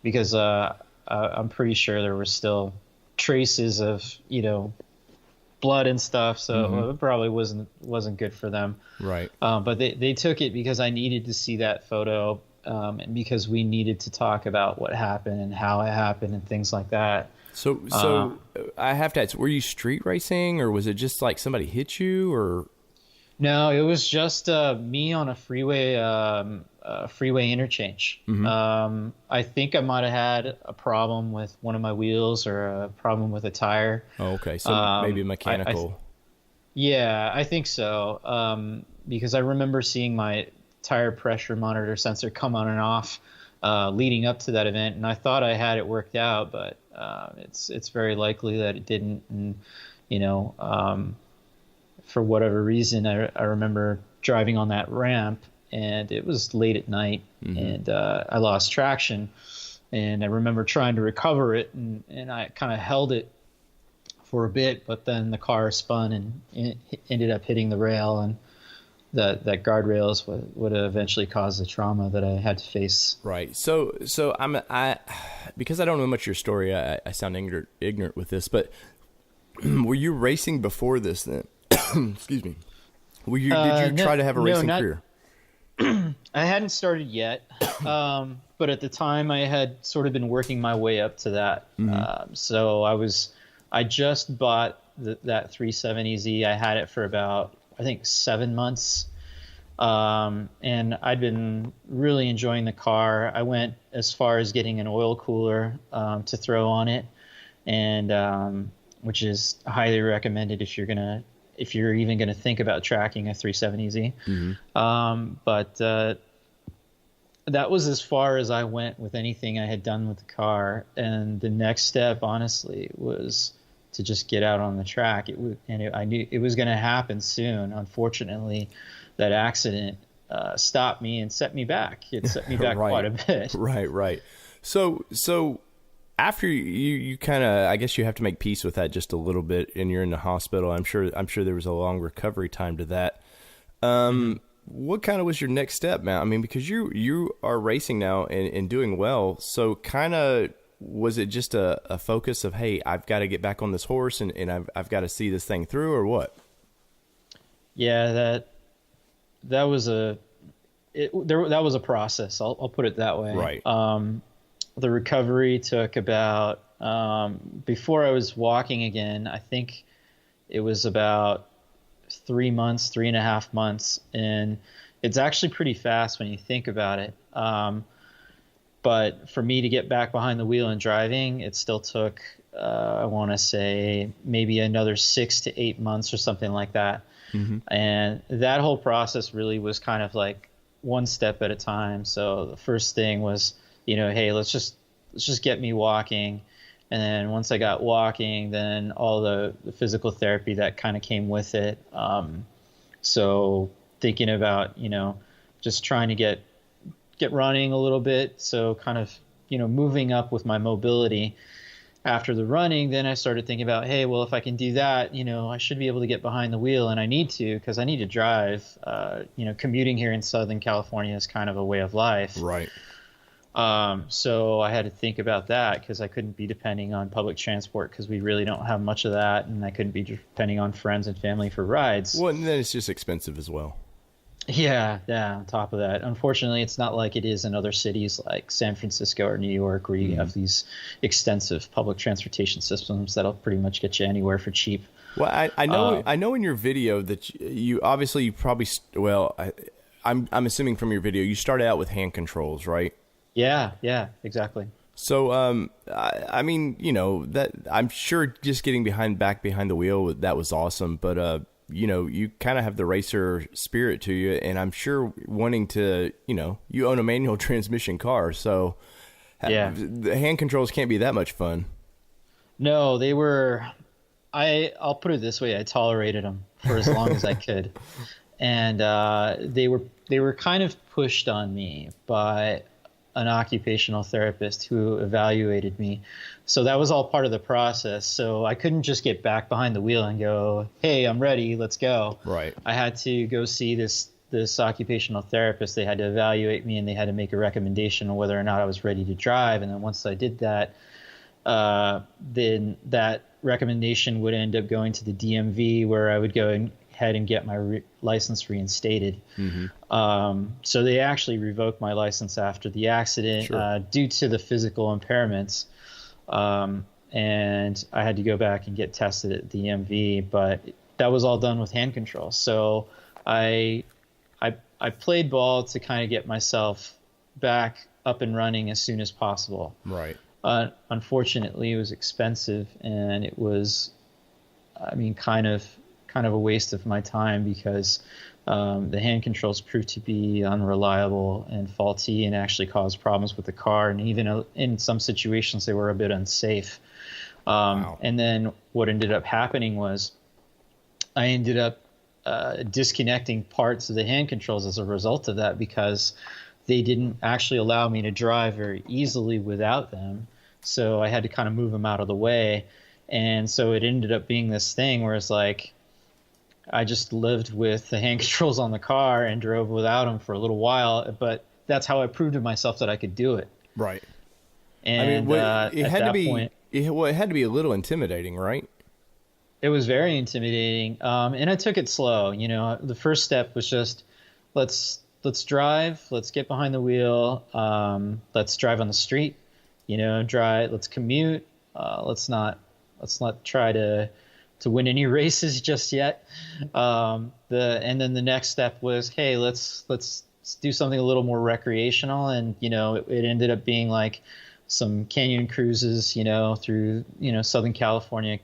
Because I'm pretty sure there were still traces of, blood and stuff, so it probably wasn't good for them. Right. But they took it because I needed to see that photo, and because we needed to talk about what happened and how it happened and things like that. So I have to ask, were you street racing, or was it just like somebody hit you, or? No, it was just me on a freeway interchange. I think I might have had a problem with one of my wheels or a problem with a tire. Oh, okay. So maybe mechanical. I think so. Because I remember seeing my tire pressure monitor sensor come on and off leading up to that event, and I thought I had it worked out, but it's very likely that it didn't. And for whatever reason, I remember driving on that ramp, and it was late at night, and I lost traction, and I remember trying to recover it, and I kind of held it for a bit, but then the car spun and it ended up hitting the rail, and that guardrails would eventually cause the trauma that I had to face. Right. So I because I don't know much of your story, I sound ignorant with this, but were you racing before this then? Excuse me. Did you try to have a racing career? I hadn't started yet, but at the time I had sort of been working my way up to that. So I just bought that 370Z. I had it for about, I think, 7 months. And I'd been really enjoying the car. I went as far as getting an oil cooler to throw on it, and which is highly recommended if you're even going to think about tracking a 370Z. But that was as far as I went with anything I had done with the car. And the next step, honestly, was to just get out on the track. I knew it was going to happen soon. Unfortunately, that accident stopped me and set me back. It set me back quite a bit. Right. So after you kind of, I guess you have to make peace with that just a little bit, and you're in the hospital. I'm sure there was a long recovery time to that. What kind of was your next step, man? I mean, because you are racing now and doing well. So kind of, was it just a focus of, hey, I've got to get back on this horse and I've got to see this thing through, or what? Yeah, that was a process. I'll put it that way. Right. The recovery took about, before I was walking again, I think it was about 3.5 months. And it's actually pretty fast when you think about it. But for me to get back behind the wheel and driving, it still took, I want to say, maybe another 6 to 8 months or something like that. And that whole process really was kind of like one step at a time. So the first thing was, hey, let's just get me walking. And then once I got walking, then all the physical therapy that kind of came with it. So thinking about, just trying to get running a little bit. So kind of, moving up with my mobility. After the running, then I started thinking about, hey, well, if I can do that, I should be able to get behind the wheel, and I need to, because I need to drive. Commuting here in Southern California is kind of a way of life. Right. So I had to think about that, because I couldn't be depending on public transport, because we really don't have much of that, and I couldn't be depending on friends and family for rides. Well, and then it's just expensive as well. Yeah, yeah. On top of that, unfortunately, it's not like it is in other cities like San Francisco or New York, where you have these extensive public transportation systems that'll pretty much get you anywhere for cheap. Well, I know in your video that you obviously you probably I'm assuming from your video you started out with hand controls, right? Yeah, exactly. So, I mean, you know, that I'm sure just getting back behind the wheel, that was awesome. But, you know, you kind of have the racer spirit to you. And I'm sure wanting to, you know, you own a manual transmission car. So yeah, the hand controls can't be that much fun. No, they were, I'll put it this way. I tolerated them for as long as I could. And they were kind of pushed on me by an occupational therapist who evaluated me. So that was all part of the process. So I couldn't just get back behind the wheel and go, hey, I'm ready, let's go. Right. I had to go see this occupational therapist. They had to evaluate me and they had to make a recommendation on whether or not I was ready to drive. And then once I did that, then that recommendation would end up going to the DMV, where I would go ahead and get my license reinstated. Mm-hmm. So they actually revoked my license after the accident, sure, due to the physical impairments. And I had to go back and get tested at the DMV, but that was all done with hand control. So I played ball to kind of get myself back up and running as soon as possible. Right. Unfortunately, it was expensive, and it was, I mean, kind of a waste of my time, because the hand controls proved to be unreliable and faulty and actually caused problems with the car. And even in some situations, they were a bit unsafe. Wow. And then what ended up happening was I ended up disconnecting parts of the hand controls as a result of that, because they didn't actually allow me to drive very easily without them. So I had to kind of move them out of the way. And so it ended up being this thing where it's like, I just lived with the hand controls on the car and drove without them for a little while, but that's how I proved to myself that I could do it. Right. And I mean, it had to be a little intimidating, right? It was very intimidating. And I took it slow. You know, the first step was just, let's drive, let's get behind the wheel. Let's drive on the street, you know, let's commute. Let's not try to win any races just yet. And then the next step was, hey, let's do something a little more recreational. And, you know, it ended up being like some canyon cruises, you know, through, you know, Southern California,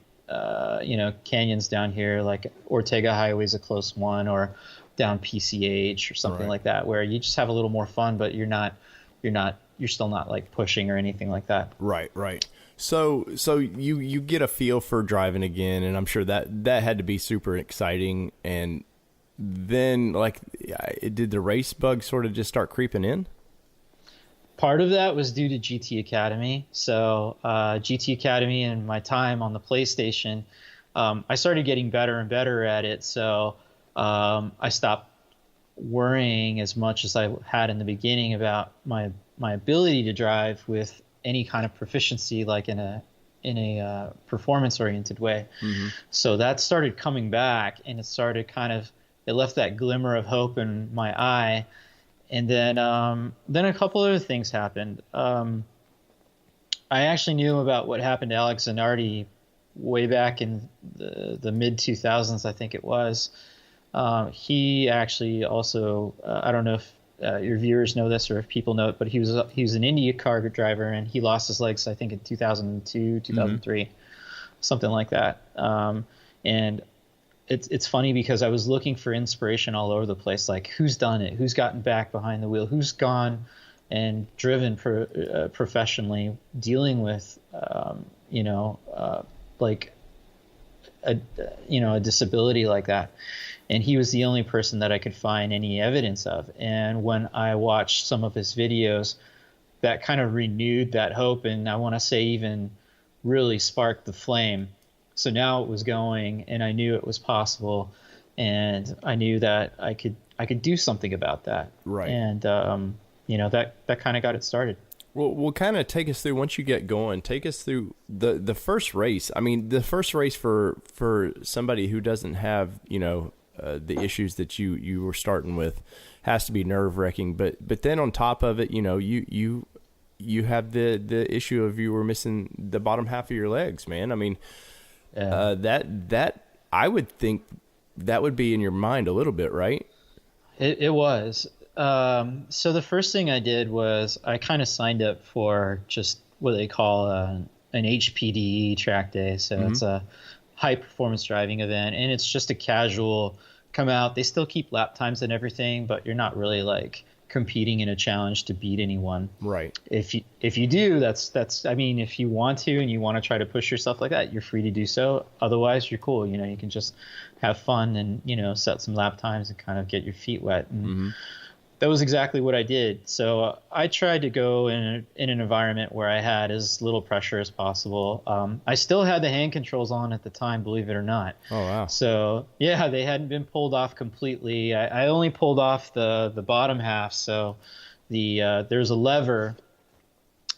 you know, canyons down here, like Ortega Highway is a close one, or down PCH or something like that, where you just have a little more fun, but you're still not like pushing or anything like that. Right. So you get a feel for driving again, and I'm sure that had to be super exciting. And then, like, did the race bug sort of just start creeping in? Part of that was due to GT Academy. So GT Academy and my time on the PlayStation, I started getting better and better at it. So I stopped worrying as much as I had in the beginning about my ability to drive with any kind of proficiency, like in a performance oriented way. Mm-hmm. So that started coming back, and it left that glimmer of hope in my eye. And then a couple other things happened. I actually knew about what happened to Alex Zanardi way back in the mid 2000s, I think it was. He actually also, I don't know if your viewers know this or if people know it, but he was an IndyCar driver, and he lost his legs, I think, in 2002, 2003, mm-hmm. something like that. And it's funny because I was looking for inspiration all over the place, like who's done it, who's gotten back behind the wheel, who's gone and driven professionally, dealing with, like a disability like that. And he was the only person that I could find any evidence of. And when I watched some of his videos, that kind of renewed that hope, and I want to say even really sparked the flame. So now it was going, and I knew it was possible, and I knew that I could do something about that. Right. And that kind of got it started. Well, we'll kind of take us through, once you get going, take us through the first race. I mean, the first race for somebody who doesn't have, you know, the issues that you were starting with has to be nerve-wracking. But then on top of it, you have the issue of you were missing the bottom half of your legs, man. I mean, that I would think that would be in your mind a little bit, right? It was. So the first thing I did was I kind of signed up for just what they call an HPDE track day. So it's a high performance driving event, and it's just a casual come out. They still keep lap times and everything, but you're not really like competing in a challenge to beat anyone. Right. If you do, that's I mean, if you want to and you want to try to push yourself like that, you're free to do so. Otherwise, you're cool. You can just have fun and set some lap times and kind of get your feet wet. And that was exactly what I did. So I tried to go in an environment where I had as little pressure as possible. I still had the hand controls on at the time, believe it or not. Oh, wow. So, yeah, they hadn't been pulled off completely. I only pulled off the bottom half. So there's a lever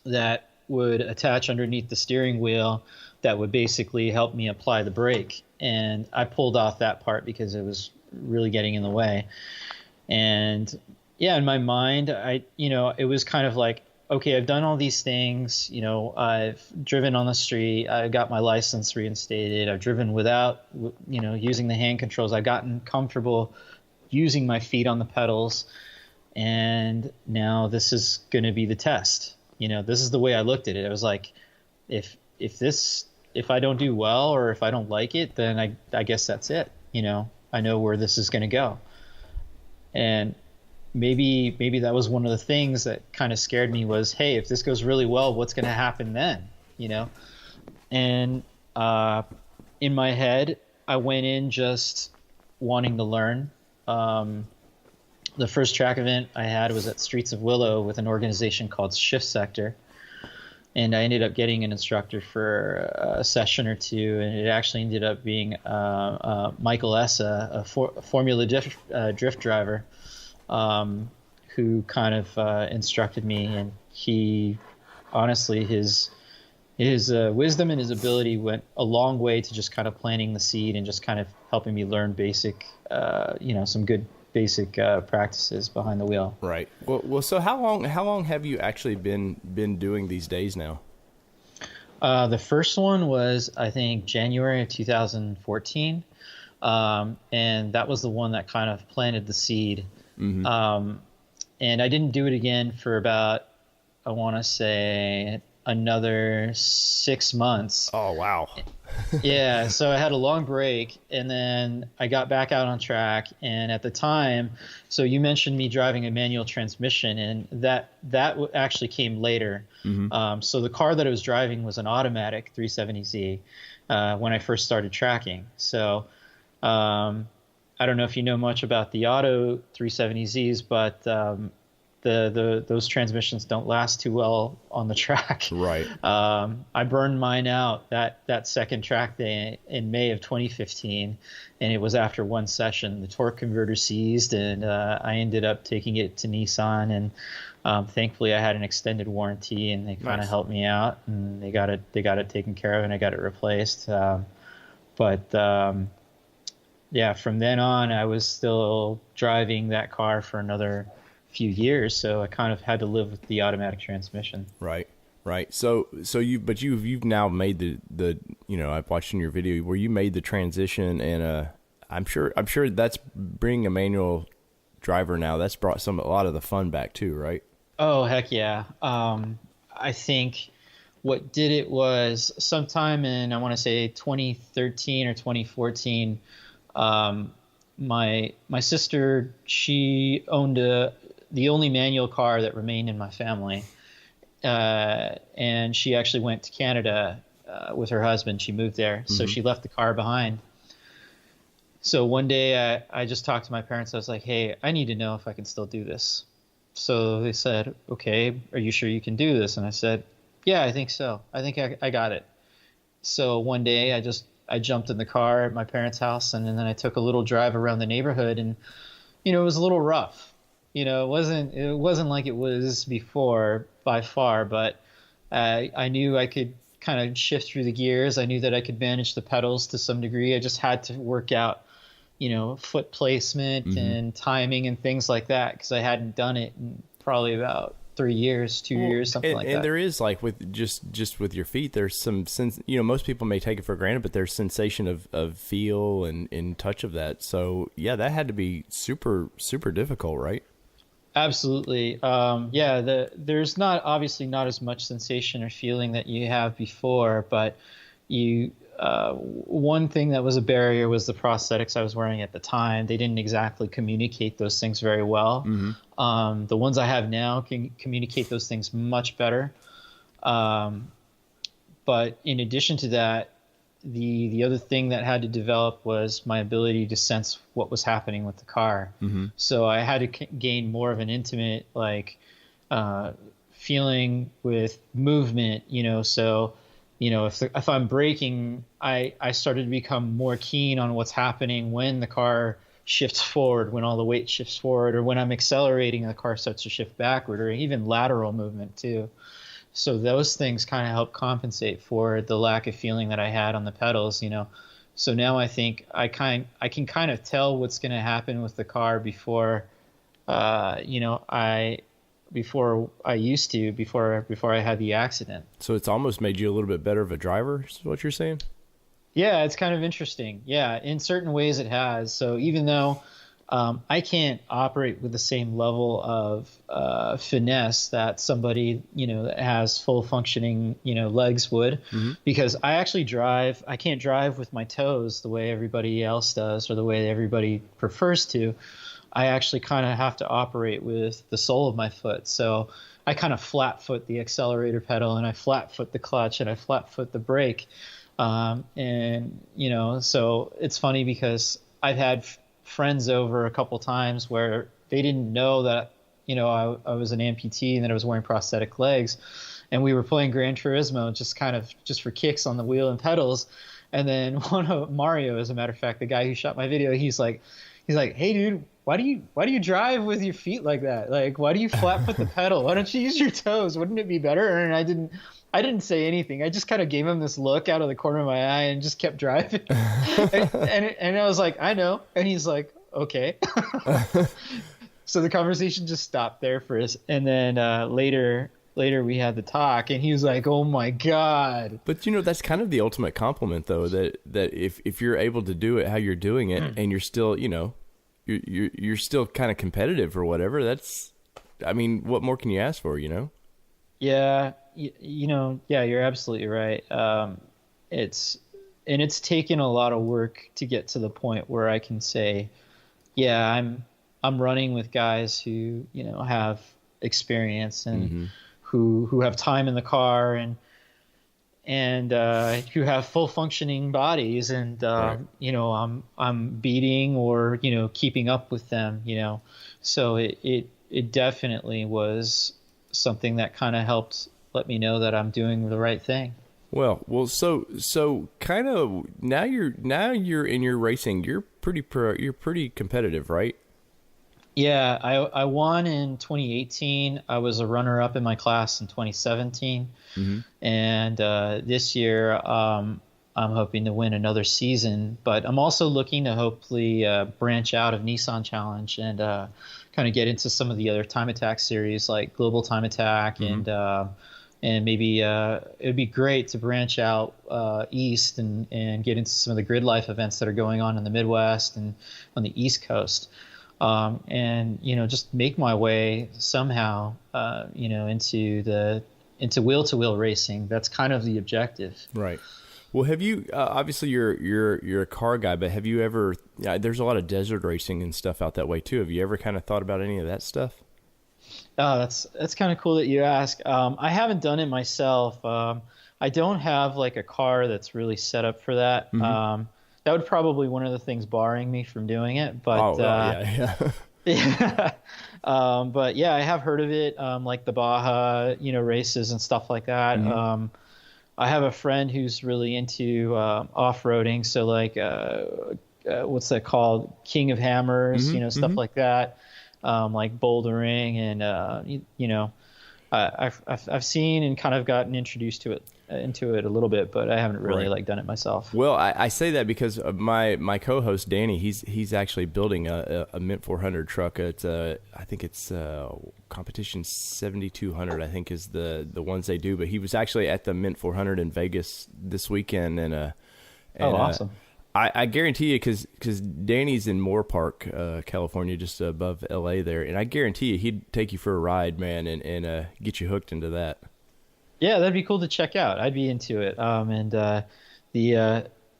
that would attach underneath the steering wheel that would basically help me apply the brake. And I pulled off that part because it was really getting in the way. And yeah, in my mind, it was kind of like, okay, I've done all these things. I've driven on the street. I got my license reinstated. I've driven without, using the hand controls. I've gotten comfortable using my feet on the pedals. And now this is going to be the test. This is the way I looked at it. I was like, if I don't do well or if I don't like it, then I guess that's it. I know where this is going to go. And maybe that was one of the things that kind of scared me was, hey, if this goes really well, what's going to happen then? And in my head, I went in just wanting to learn. The first track event I had was at Streets of Willow with an organization called Shift Sector. And I ended up getting an instructor for a session or two, and it actually ended up being Michael Essa, a Formula drift driver, who kind of instructed me. And he, honestly, his wisdom and his ability went a long way to just kind of planting the seed and just kind of helping me learn basic, some good basic practices behind the wheel. Right. Well. So how long have you actually been doing these days now? The first one was, I think, January of 2014, and that was the one that kind of planted the seed. And I didn't do it again for about, I want to say, another 6 months. Oh, wow. Yeah, so I had a long break, and then I got back out on track. And at the time, so you mentioned me driving a manual transmission, and that actually came later. So the car that I was driving was an automatic 370Z when I first started tracking. So I don't know if you know much about the auto 370Zs, but those transmissions don't last too well on the track. Right. I burned mine out that second track day in May of 2015, and it was after one session. The torque converter seized, and I ended up taking it to Nissan, and thankfully I had an extended warranty, and they kind of helped me out, and they got it taken care of, and I got it replaced. Yeah, from then on, I was still driving that car for another few years, so I kind of had to live with the automatic transmission. Right. So you've now made the I've watched in your video where you made the transition, and I'm sure that's bringing a manual driver now. That's brought a lot of the fun back too, right? Oh, heck yeah. I think what did it was sometime in, I want to say 2013 or 2014. My sister, she owned the only manual car that remained in my family, and she actually went to Canada with her husband. She moved there, so she left the car behind. So one day I just talked to my parents. I was like, hey, I need to know if I can still do this. So they said, okay, are you sure you can do this? And I said, yeah, I think so. I think I got it. So one day I jumped in the car at my parents' house, and then I took a little drive around the neighborhood, and it was a little rough. It wasn't like it was before by far, but I knew I could kind of shift through the gears. I knew that I could manage the pedals to some degree. I just had to work out foot placement and timing and things like that, because I hadn't done it in probably about 3 years, 2 years, something like that. And there is, like, with just with your feet, there's some sense, most people may take it for granted, but there's sensation of feel and touch of that. So yeah, that had to be super, super difficult, right? Absolutely. There's obviously not as much sensation or feeling that you have before, but one thing that was a barrier was the prosthetics I was wearing at the time. They didn't exactly communicate those things very well. Mm-hmm. The ones I have now can communicate those things much better. But in addition to that, the other thing that had to develop was my ability to sense what was happening with the car. Mm-hmm. So I had to gain more of an intimate, feeling with movement, so, if I'm braking, I started to become more keen on what's happening when the car shifts forward, when all the weight shifts forward, or when I'm accelerating, the car starts to shift backward, or even lateral movement too. So those things kind of help compensate for the lack of feeling that I had on the pedals, So now I think I can kind of tell what's going to happen with the car before I had the accident. So it's almost made you a little bit better of a driver, is what you're saying? Yeah, it's kind of interesting. Yeah, in certain ways it has. So even though I can't operate with the same level of finesse that somebody, that has full functioning, legs would, mm-hmm. because I can't drive with my toes the way everybody else does, or the way everybody prefers to. I actually kind of have to operate with the sole of my foot. So I kind of flat foot the accelerator pedal, and I flat foot the clutch, and I flat foot the brake. So it's funny because I've had friends over a couple times where they didn't know that, I was an amputee and that I was wearing prosthetic legs, and we were playing Gran Turismo just for kicks on the wheel and pedals. And then Mario, as a matter of fact, the guy who shot my video, he's like, "Hey dude, why do you drive with your feet like that? Like, why do you flat foot the pedal? Why don't you use your toes? Wouldn't it be better?" And I didn't say anything. I just kind of gave him this look out of the corner of my eye and just kept driving. and I was like, "I know." And he's like, "Okay." So the conversation just stopped there for us. And then later we had the talk, and he was like, "Oh my God." But that's kind of the ultimate compliment, though, that if you're able to do it how you're doing it, and you're still, you're still kind of competitive or whatever, that's, what more can you ask for, Yeah, you're absolutely right. It's taken a lot of work to get to the point where I can say, yeah, I'm running with guys who, have experience and mm-hmm. who have time in the car and who have full functioning bodies, and right. I'm beating or keeping up with them, so it definitely was something that kind of helped let me know that I'm doing the right thing. Well, so kind of now you're in your racing, you're pretty competitive, right? Yeah, I won in 2018. I was a runner-up in my class in 2017. Mm-hmm. And this year I'm hoping to win another season. But I'm also looking to hopefully branch out of Nissan Challenge and kind of get into some of the other Time Attack series like Global Time Attack. Mm-hmm. And maybe it would be great to branch out east and get into some of the grid life events that are going on in the Midwest and on the East Coast. And just make my way somehow, into wheel-to-wheel racing. That's kind of the objective. Right. Well, have you obviously you're a car guy, but have you ever? There's a lot of desert racing and stuff out that way too. Have you ever kind of thought about any of that stuff? Oh, that's kind of cool that you ask. I haven't done it myself. I don't have like a car that's really set up for that. Mm-hmm. That would probably one of the things barring me from doing it. But yeah. Yeah. But yeah, I have heard of it, like the Baja, races and stuff like that. Mm-hmm. I have a friend who's really into off-roading, so like what's that called? King of Hammers, mm-hmm. Stuff mm-hmm. like that. Like bouldering and I've seen and kind of gotten introduced to it into it a little bit, but I haven't really like done it myself. Well, I say that because of my co-host Danny, he's actually building a Mint 400 truck. It's I think it's competition 7200. I think is the ones they do. But he was actually at the Mint 400 in Vegas this weekend, and awesome. I guarantee you, because Danny's in Moore Park, California, just above L.A. there, and I guarantee you he'd take you for a ride, man, and get you hooked into that. Yeah, that'd be cool to check out. I'd be into it. And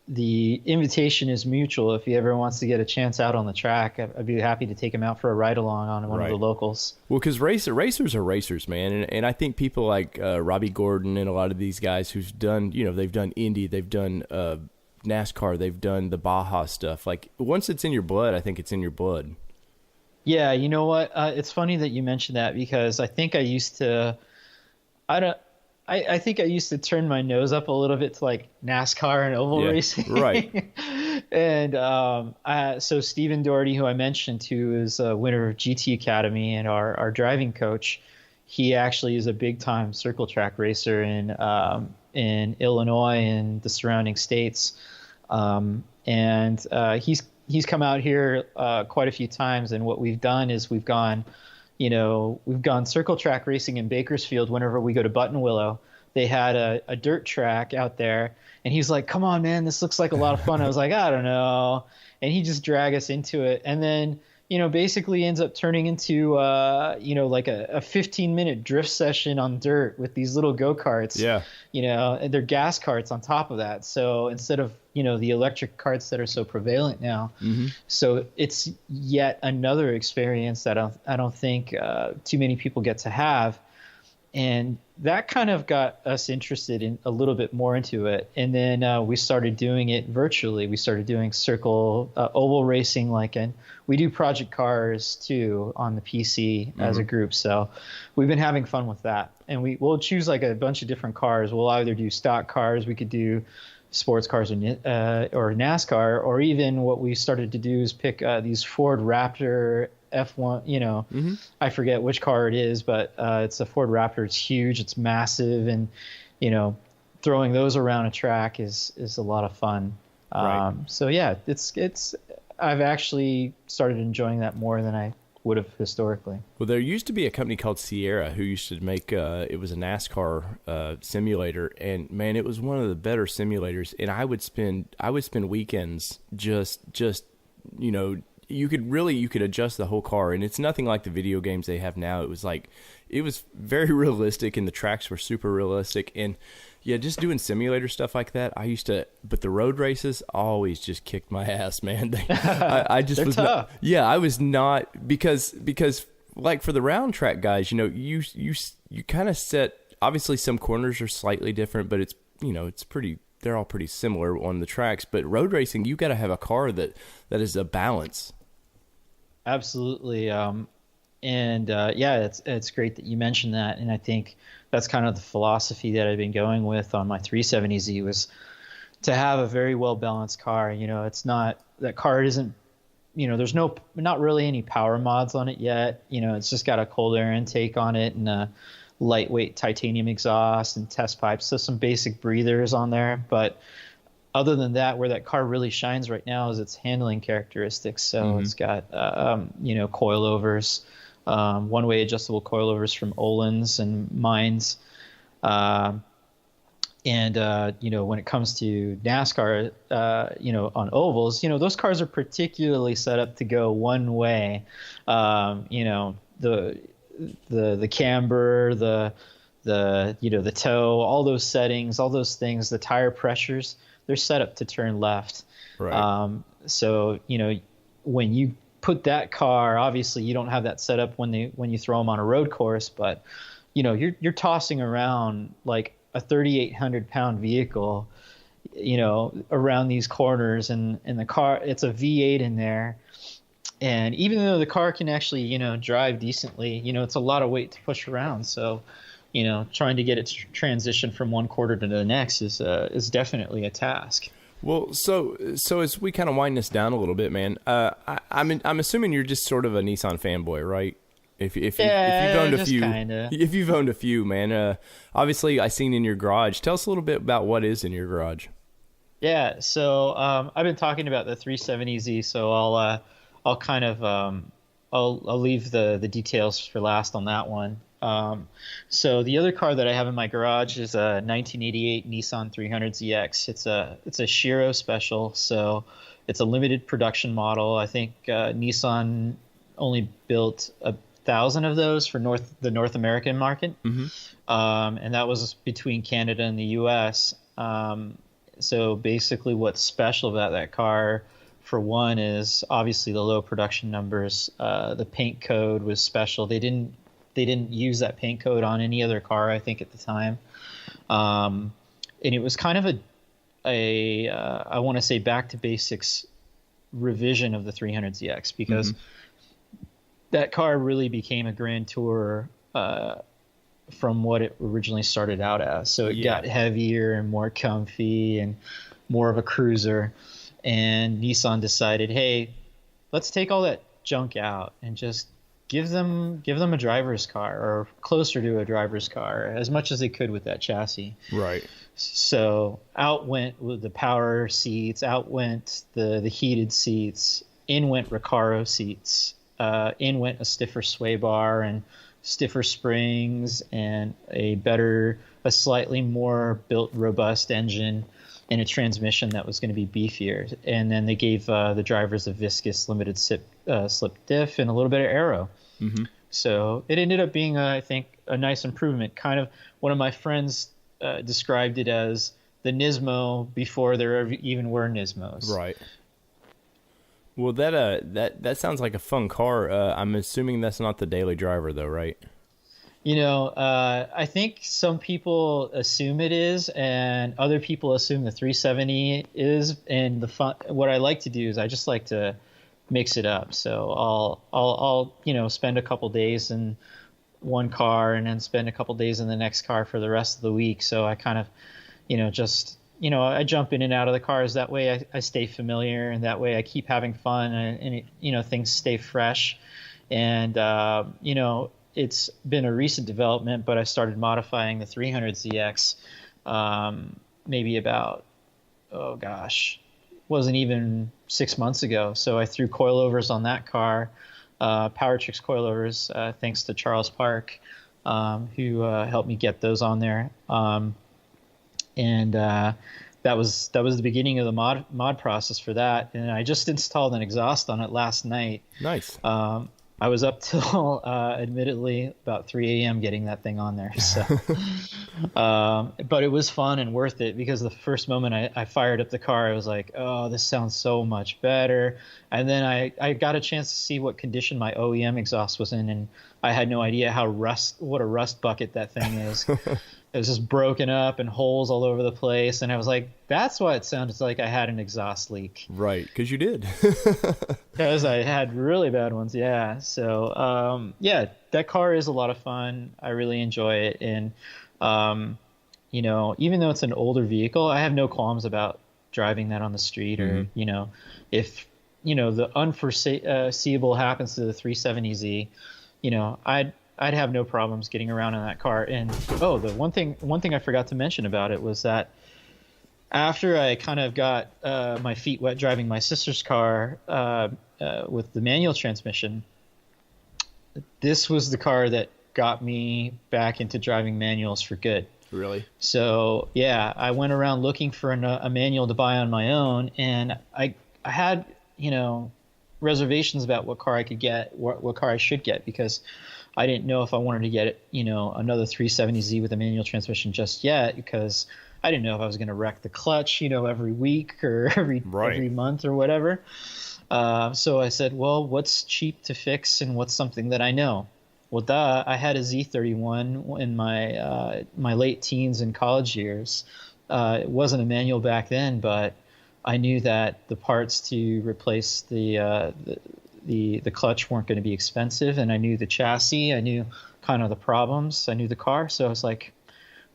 the invitation is mutual. If he ever wants to get a chance out on the track, I'd be happy to take him out for a ride along on one of the locals. Well, because racers are racers, man, and I think people like Robbie Gordon and a lot of these guys who's done, they've done Indy, they've done NASCAR, they've done the Baja stuff. Like, once it's in your blood, I think it's in your blood. Yeah, you know what? It's funny that you mentioned that, because I think I used to. I think I used to turn my nose up a little bit to like NASCAR and oval racing. Right. And so Stephen Doherty, who I mentioned, who is a winner of GT Academy and our driving coach, he actually is a big time circle track racer in Illinois and the surrounding states. And he's come out here quite a few times, and what we've done is we've gone circle track racing in Bakersfield. Whenever we go to Buttonwillow, they had a dirt track out there, and he's like, "Come on, man, this looks like a lot of fun." I was like, "I don't know," and he just dragged us into it, and then basically ends up turning into like a 15-minute drift session on dirt with these little go-karts. Yeah. And they're gas carts on top of that. So instead of the electric carts that are so prevalent now. Mm-hmm. So it's yet another experience that I don't think too many people get to have. And that kind of got us interested in a little bit more into it. And then we started doing it virtually. We started doing oval racing, and we do project cars too on the PC as a group. So we've been having fun with that. And we'll choose like a bunch of different cars. We'll either do stock cars, we could do sports cars or NASCAR, or even what we started to do is pick these Ford Raptor F1, I forget which car it is, but it's a Ford Raptor. It's huge, it's massive, and throwing those around a track is a lot of fun. Right. So yeah, it's I've actually started enjoying that more than I would have historically. Well, there used to be a company called Xterra who used to make it was a NASCAR simulator, and man, it was one of the better simulators. And I would spend weekends just you could adjust the whole car, and it's nothing like the video games they have now. It was very realistic, and the tracks were super realistic. And yeah, just doing simulator stuff like that, but the road races always just kicked my ass, man. I just They're was tough. I was not, because like for the round track guys, you kind of set, obviously some corners are slightly different, but they're all pretty similar on the tracks. But road racing, you got to have a car that is a balance. Absolutely. It's great that you mentioned that. And I think that's kind of the philosophy that I've been going with on my 370Z, was to have a very well balanced car. It's not, that car isn't, there's not really any power mods on it yet. It's just got a cold air intake on it and a lightweight titanium exhaust and test pipes. So some basic breathers on there. But other than that, where that car really shines right now is its handling characteristics. So It's got, coilovers, one-way adjustable coilovers from Olin's and Mines. When it comes to NASCAR, on ovals, those cars are particularly set up to go one way. The camber, the toe, all those settings, all those things, the tire pressures, they're set up to turn left. Right. So when you put that car, obviously you don't have that set up when you throw them on a road course, but you're tossing around like a 3,800 pound vehicle, around these corners, and the car, it's a V8 in there. And even though the car can actually, drive decently, it's a lot of weight to push around. So, trying to get it to transition from one quarter to the next is definitely a task. Well, so as we kind of wind this down a little bit, man, I'm assuming you're just sort of a Nissan fanboy, right? If you've owned a few, kinda. if you've owned a few, man. Obviously, I seen in your garage. Tell us a little bit about what is in your garage. Yeah, so I've been talking about the 370Z, so I'll kind of I'll leave the details for last on that one. So the other car that I have in my garage is a 1988 Nissan 300ZX. It's a Shiro special, so it's a limited production model. I think Nissan only built 1,000 of those for the North American market, and that was between Canada and the U.S. So basically, what's special about that car, for one, is obviously the low production numbers. The paint code was special. They didn't use that paint code on any other car, I think, at the time. And it was kind of a I want to say back to basics revision of the 300ZX, because that car really became a grand tourer from what it originally started out as. So it got heavier and more comfy and more of a cruiser. And Nissan decided, hey, let's take all that junk out and just give them a driver's car, or closer to a driver's car, as much as they could with that chassis. Right. So out went with the power seats, out went the heated seats, in went Recaro seats, in went a stiffer sway bar and stiffer springs and a slightly more built robust engine and a transmission that was going to be beefier. And then they gave the drivers a viscous limited slip diff and a little bit of aero. So it ended up being, I think, a nice improvement. Kind of, one of my friends described it as the Nismo before there even were Nismos. Right. Well, that sounds like a fun car. I'm assuming that's not the daily driver, though, right? You know, I think some people assume it is, and other people assume the 370 is. And what I like to do is I just like to mix it up. So I'll spend a couple days in one car and then spend a couple days in the next car for the rest of the week. So I kind of, I jump in and out of the cars. That way I stay familiar, and that way I keep having fun, and things stay fresh. And, it's been a recent development, but I started modifying the 300ZX maybe about, wasn't even 6 months ago. So I threw coilovers on that car, Power Tricks coilovers, thanks to Charles Park, who helped me get those on there. And that was the beginning of the mod process for that. And I just installed an exhaust on it last night. Nice. I was up till, admittedly, about 3 a.m. getting that thing on there. So, but it was fun and worth it, because the first moment I fired up the car, I was like, oh, this sounds so much better. And then I got a chance to see what condition my OEM exhaust was in, and I had no idea what a rust bucket that thing is. It was just broken up and holes all over the place. And I was like, that's why it sounded like I had an exhaust leak. Right, because you did. Because I had really bad ones, yeah. So, that car is a lot of fun. I really enjoy it. And, even though it's an older vehicle, I have no qualms about driving that on the street. Or, if, the unforeseeable happens to the 370Z, I'd have no problems getting around in that car. And the one thing I forgot to mention about it was that after I kind of got my feet wet driving my sister's car with the manual transmission, this was the car that got me back into driving manuals for good. Really? So yeah, I went around looking for a manual to buy on my own, and I had reservations about what car I could get, what car I should get, because I didn't know if I wanted to get another 370Z with a manual transmission just yet, because I didn't know if I was going to wreck the clutch, every week or every month or whatever. So I said, well, what's cheap to fix and what's something that I know? Well, I had a Z31 in my late teens and college years. It wasn't a manual back then, but I knew that the parts to replace the clutch weren't going to be expensive, and I knew the chassis. I knew kind of the problems. I knew the car, so I was like,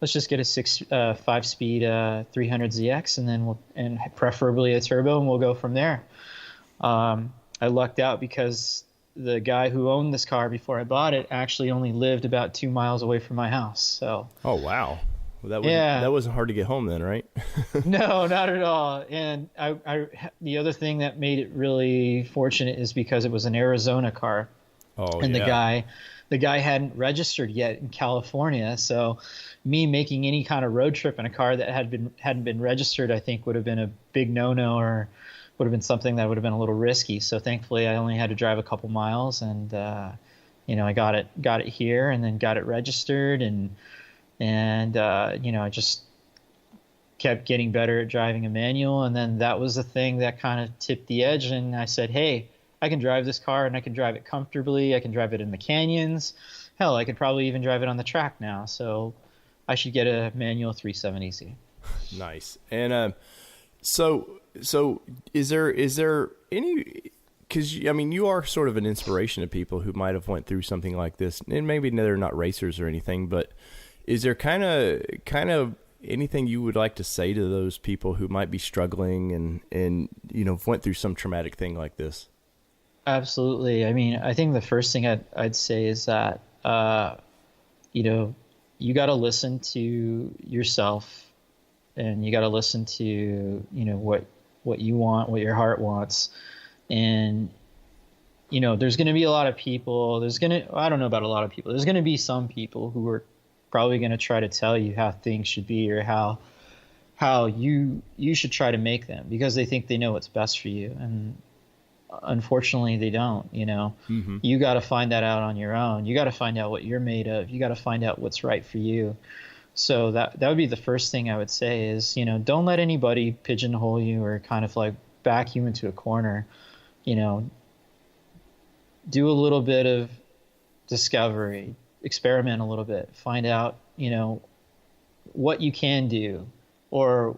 let's just get a 5-speed 300ZX, and then preferably a turbo, and we'll go from there. I lucked out because the guy who owned this car before I bought it actually only lived about 2 miles away from my house. So. Oh, wow. Well, that wasn't hard to get home then, right? No, not at all. And the other thing that made it really fortunate is because it was an Arizona car. Oh, and yeah. the guy hadn't registered yet in California. So me making any kind of road trip in a car that hadn't been registered, I think would have been a big no-no, or would have been something that would have been a little risky. So thankfully I only had to drive a couple miles, and I got it here, and then got it registered, and I just kept getting better at driving a manual. And then that was the thing that kind of tipped the edge. And I said, hey, I can drive this car, and I can drive it comfortably. I can drive it in the canyons. Hell, I could probably even drive it on the track now. So I should get a manual 370Z. Nice. And so is there any, because I mean, you are sort of an inspiration to people who might have went through something like this, and maybe they're not racers or anything, but is there kind of anything you would like to say to those people who might be struggling and went through some traumatic thing like this? Absolutely. I mean, I think the first thing I'd say is that you got to listen to yourself, and you got to listen to what you want, what your heart wants. And there's going to be a lot of people. I don't know about a lot of people. There's going to be some people who are probably going to try to tell you how things should be, or how you should try to make them, because they think they know what's best for you. And unfortunately they don't. Mm-hmm. You got to find that out on your own. You got to find out what you're made of. You got to find out what's right for you. So that would be the first thing I would say is, don't let anybody pigeonhole you or kind of like back you into a corner. Do a little bit of discovery, experiment a little bit, find out, what you can do, or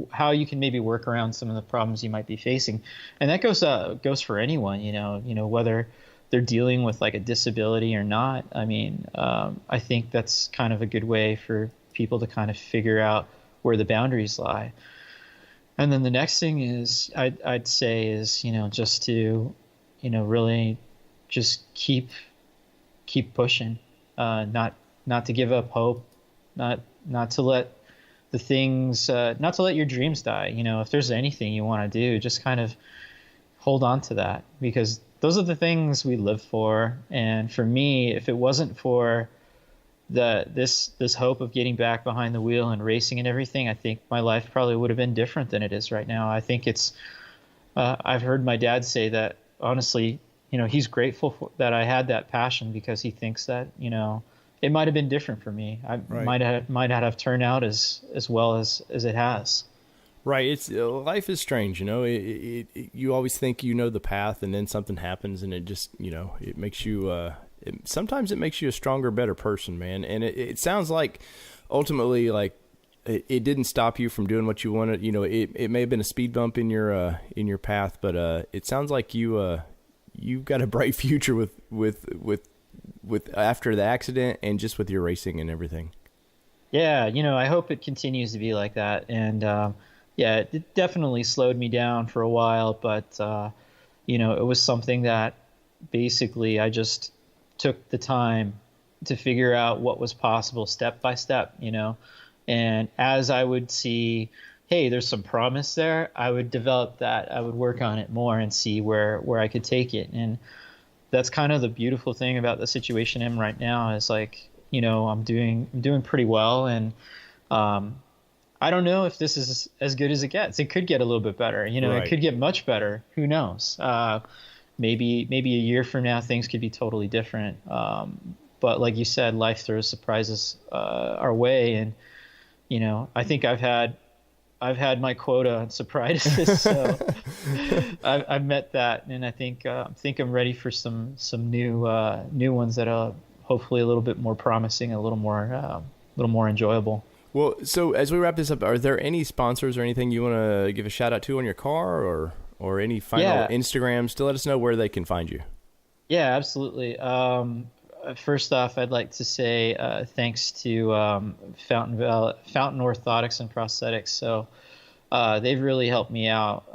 how you can maybe work around some of the problems you might be facing. And that goes for anyone, whether they're dealing with like a disability or not. I mean, I think that's kind of a good way for people to kind of figure out where the boundaries lie. And then the next thing is I'd say is, just to, really just keep pushing, not to give up hope, not to let the things, not to let your dreams die. If there's anything you want to do, just kind of hold on to that, because those are the things we live for. And for me, if it wasn't for this hope of getting back behind the wheel and racing and everything, I think my life probably would have been different than it is right now. I think it's, I've heard my dad say that, honestly, he's grateful that I had that passion, because he thinks that, it might have been different for me. I Right. might not have turned out as well as it has. Right. It's life is strange, you always think the path, and then something happens, and it just, it makes you, sometimes it makes you a stronger, better person, man. And it sounds like ultimately, like, it didn't stop you from doing what you wanted. It may have been a speed bump in your path, but it sounds like you've got a bright future with after the accident, and just with your racing and everything. Yeah, I hope it continues to be like that. And it definitely slowed me down for a while, but it was something that basically I just took the time to figure out what was possible step by step, and as I would see, hey, there's some promise there, I would develop that. I would work on it more and see where I could take it. And that's kind of the beautiful thing about the situation I'm right now, is like, I'm doing pretty well. And I don't know if this is as good as it gets. It could get a little bit better. Right. It could get much better. Who knows? Maybe a year from now, things could be totally different. But like you said, life throws surprises our way. And, I think I've had my quota on surprises, so I've met that, and I think I'm ready for some new ones that are hopefully a little bit more promising, a little more enjoyable. Well, so as we wrap this up, are there any sponsors or anything you want to give a shout out to on your car, or any final Instagrams to let us know where they can find you? Yeah, absolutely. First off, I'd like to say thanks to Fountain Orthotics and Prosthetics. So they've really helped me out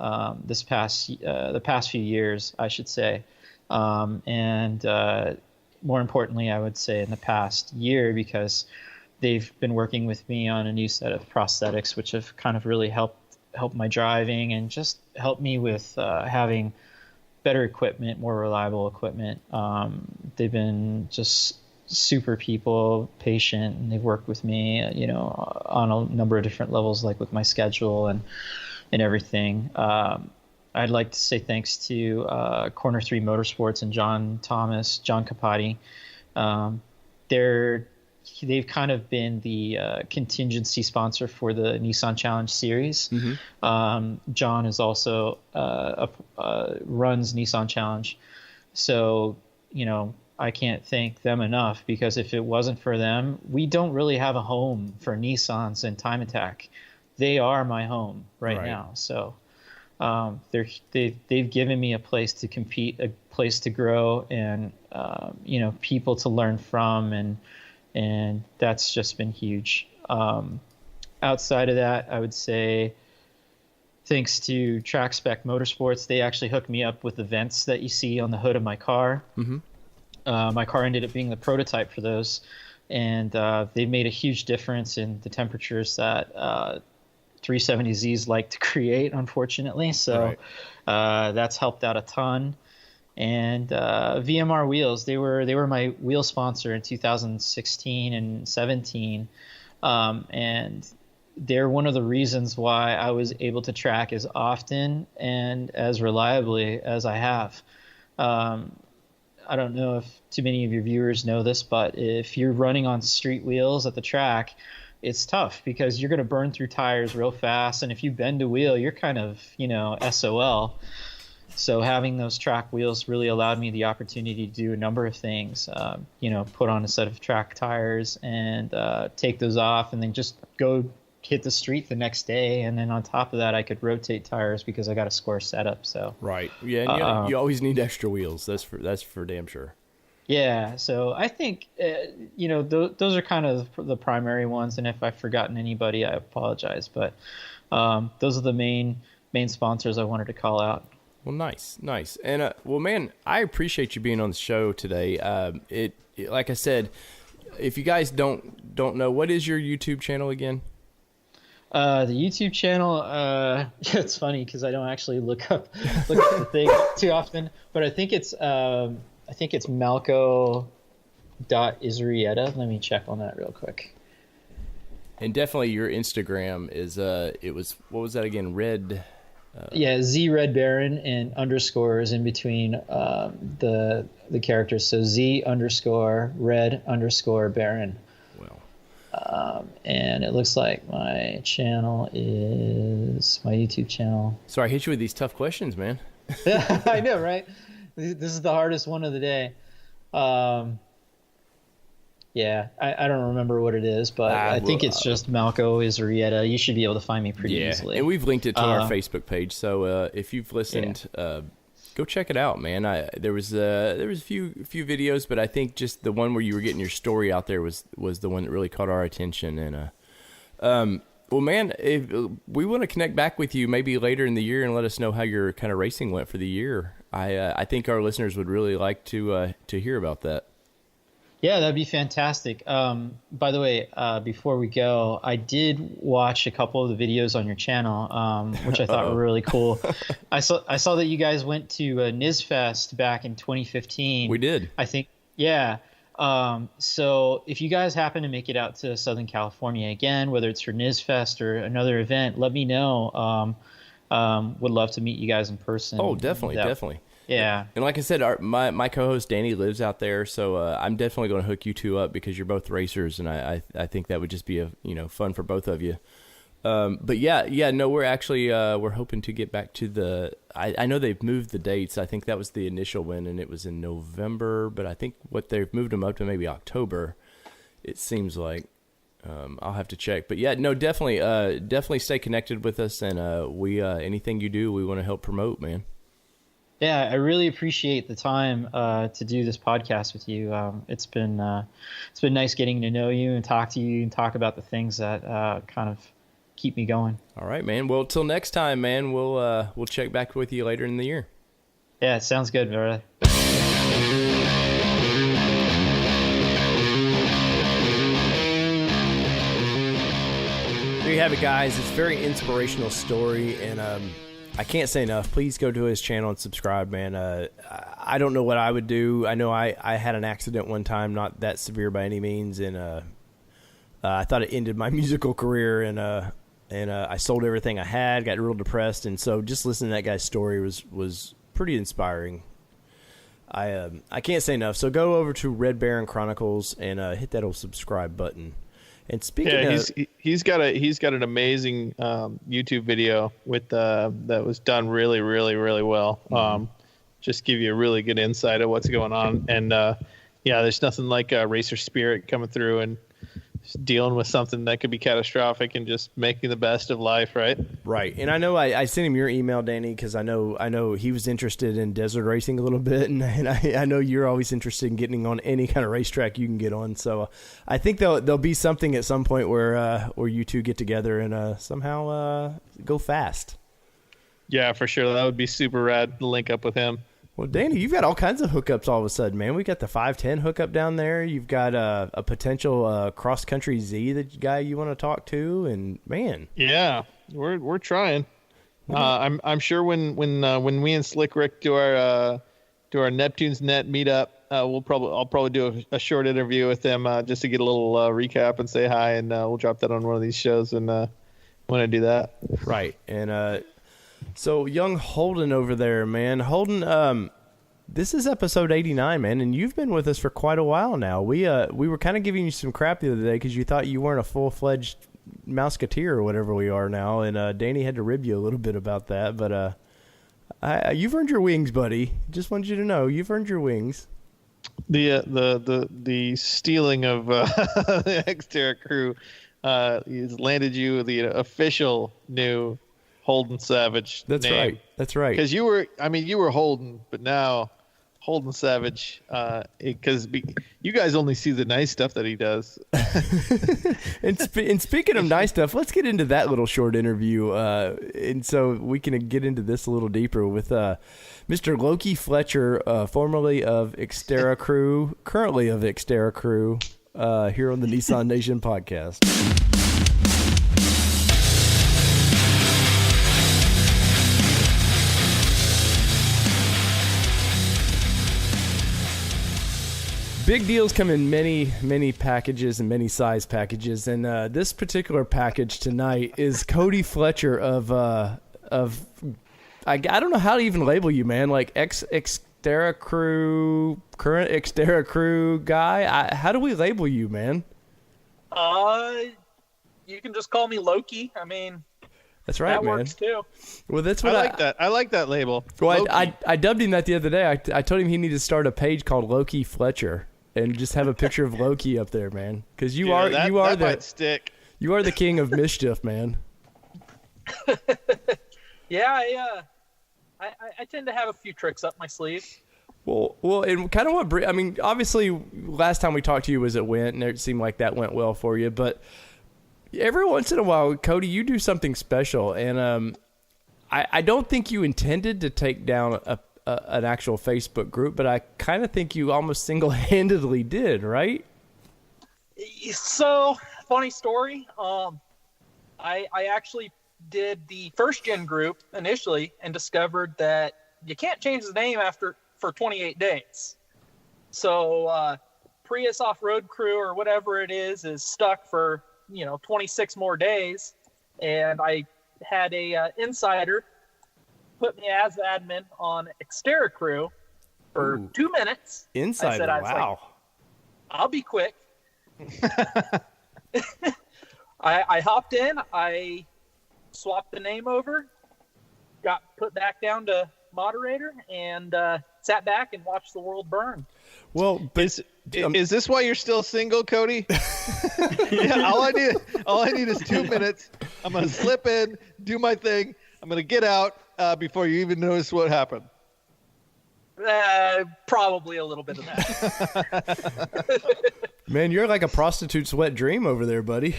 the past few years, I should say. and more importantly, I would say in the past year, because they've been working with me on a new set of prosthetics, which have kind of really helped my driving and just helped me with having better equipment, more reliable equipment. They've been just super people, patient, and they've worked with me, on a number of different levels, like with my schedule and everything. I'd like to say thanks to Corner 3 Motorsports and John Capotti. They've kind of been the contingency sponsor for the Nissan Challenge series. Mm-hmm. John is also runs Nissan Challenge. So, I can't thank them enough, because if it wasn't for them, we don't really have a home for Nissans and Time Attack. They are my home right now. So they've given me a place to compete, a place to grow, and people to learn from, and that's just been huge. Outside of that, I would say thanks to Track Spec Motorsports, they actually hooked me up with the vents that you see on the hood of my car. Mm-hmm. My car ended up being the prototype for those, and they made a huge difference in the temperatures that 370Zs like to create, unfortunately. So that's helped out a ton. And VMR wheels, they were my wheel sponsor in 2016 and 17, and they're one of the reasons why I was able to track as often and as reliably as I have. I don't know if too many of your viewers know this, but if you're running on street wheels at the track, it's tough because you're going to burn through tires real fast, and if you bend a wheel, you're kind of SOL. So having those track wheels really allowed me the opportunity to do a number of things. Put on a set of track tires and take those off, and then just go hit the street the next day. And then on top of that, I could rotate tires because I got a square setup. So yeah, and you always need extra wheels. That's for damn sure. Yeah, so I think those are kind of the primary ones. And if I've forgotten anybody, I apologize. But those are the main sponsors I wanted to call out. Well, nice. And, man, I appreciate you being on the show today. Like I said, if you guys don't know, what is your YouTube channel again? The YouTube channel, it's funny because I don't actually look up the thing too often, but I think it's Malco.Isrieta. Let me check on that real quick. And definitely your Instagram is, what was that again? Red... Z Red Baron, and underscores in between the characters. So Z_Red_Baron. Well. And it looks like my channel is my YouTube channel. Sorry, I hit you with these tough questions, man. I know, right? This is the hardest one of the day. Yeah, I don't remember what it is, but I think it's just Malco Isrieta. You should be able to find me pretty easily. And we've linked it to our Facebook page, so if you've listened, go check it out, man. There was a few videos, but I think just the one where you were getting your story out there was the one that really caught our attention. And well, man, if we want to connect back with you maybe later in the year and let us know how your kind of racing went for the year. I think our listeners would really like to hear about that. Yeah, that'd be fantastic. By the way, before we go, I did watch a couple of the videos on your channel, which I thought were really cool. I saw that you guys went to NISFest back in 2015. We did. I think, yeah. So if you guys happen to make it out to Southern California again, whether it's for NISFest or another event, let me know. Would love to meet you guys in person. Oh, definitely. Yeah. And like I said, my co-host Danny lives out there, so I'm definitely going to hook you two up because you're both racers, and I think that would just be fun for both of you. But no, we're actually we're hoping to get back to I know they've moved the dates. I think that was the initial one, and it was in November, but I think what they've moved them up to maybe October. It seems like. I'll have to check, but yeah, no, definitely stay connected with us, and we anything you do, we want to help promote, man. Yeah, I really appreciate the time to do this podcast with you. It's been nice getting to know you and talk to you and talk about the things that kind of keep me going. All right, man. Well, till next time, man. We'll check back with you later in the year. Yeah, sounds good, brother. There you have it, guys. It's a very inspirational story, and I can't say enough. Please go to his channel and subscribe, man. I don't know what I would do. I know I had an accident one time, not that severe by any means, and I thought it ended my musical career, and I sold everything I had, got real depressed, and so just listening to that guy's story was pretty inspiring. I can't say enough. So go over to Red Baron Chronicles and hit that old subscribe button. And speaking of, he's got an amazing YouTube video with that was done really, really, really well. Just give you a really good insight of what's going on. And there's nothing like a racer spirit coming through and just dealing with something that could be catastrophic and just making the best of life, right? Right. And I know I sent him your email, Danny, because I know he was interested in desert racing a little bit, and I know you're always interested in getting on any kind of racetrack you can get on. So I think there'll be something at some point where you two get together and somehow go fast. Yeah, for sure. That would be super rad to link up with him. Well, Danny, you've got all kinds of hookups all of a sudden, man. We got the 510 hookup down there. You've got a potential cross-country Z guy you want to talk to, and man. Yeah, we're trying. I'm sure when we and Slick Rick do our Neptune's Net meetup, I'll probably do a short interview with them just to get a little recap and say hi, and we'll drop that on one of these shows when I do that. Right, and. So young Holden over there, man. Holden, this is episode 89, man, and you've been with us for quite a while now. We were kind of giving you some crap the other day because you thought you weren't a full-fledged Mouseketeer or whatever we are now, and Danny had to rib you a little bit about that. But you've earned your wings, buddy. Just wanted you to know you've earned your wings. The stealing of the Xterra crew has landed you the official new Holden Savage. That's name. Right. That's right. Because you were Holden, but now Holden Savage. Because you guys only see the nice stuff that he does. and speaking of nice stuff, let's get into that little short interview. And so we can get into this a little deeper with Mr. Loki Fletcher, formerly of Xterra Crew, currently of Xterra Crew, here on the Nissan Nation podcast. Big deals come in many, many packages and many size packages, and this particular package tonight is Cody Fletcher of I don't know how to even label you, man. Like Xterra Crew, current Xterra Crew guy. How do we label you, man? You can just call me Loki. I mean, that's right, that man. Works too. Well, that's what I like that. I like that label. Well, I dubbed him that the other day. I told him he needed to start a page called Loki Fletcher. And just have a picture of Loki up there, man, because you are the king of mischief, man. Yeah, I tend to have a few tricks up my sleeve. Well, and kind of obviously, last time we talked to you was at Went, and it seemed like that went well for you. But every once in a while, Cody, you do something special, and I don't think you intended to take down an actual Facebook group, but I kind of think you almost single-handedly did, right? So, funny story. I actually did the first gen group initially and discovered that you can't change the name for 28 days. So, Prius Off-Road Crew or whatever it is stuck for 26 more days, and I had a insider put me as admin on Xterra Crew for 2 minutes. Insider, wow. I'll be quick. I hopped in. I swapped the name over, got put back down to moderator, and sat back and watched the world burn. Well, but is this why you're still single, Cody? Yeah, all I need is 2 minutes. I'm gonna slip in, do my thing. I'm gonna get out before you even notice what happened. Probably a little bit of that. Man, you're like a prostitute's wet dream over there, buddy.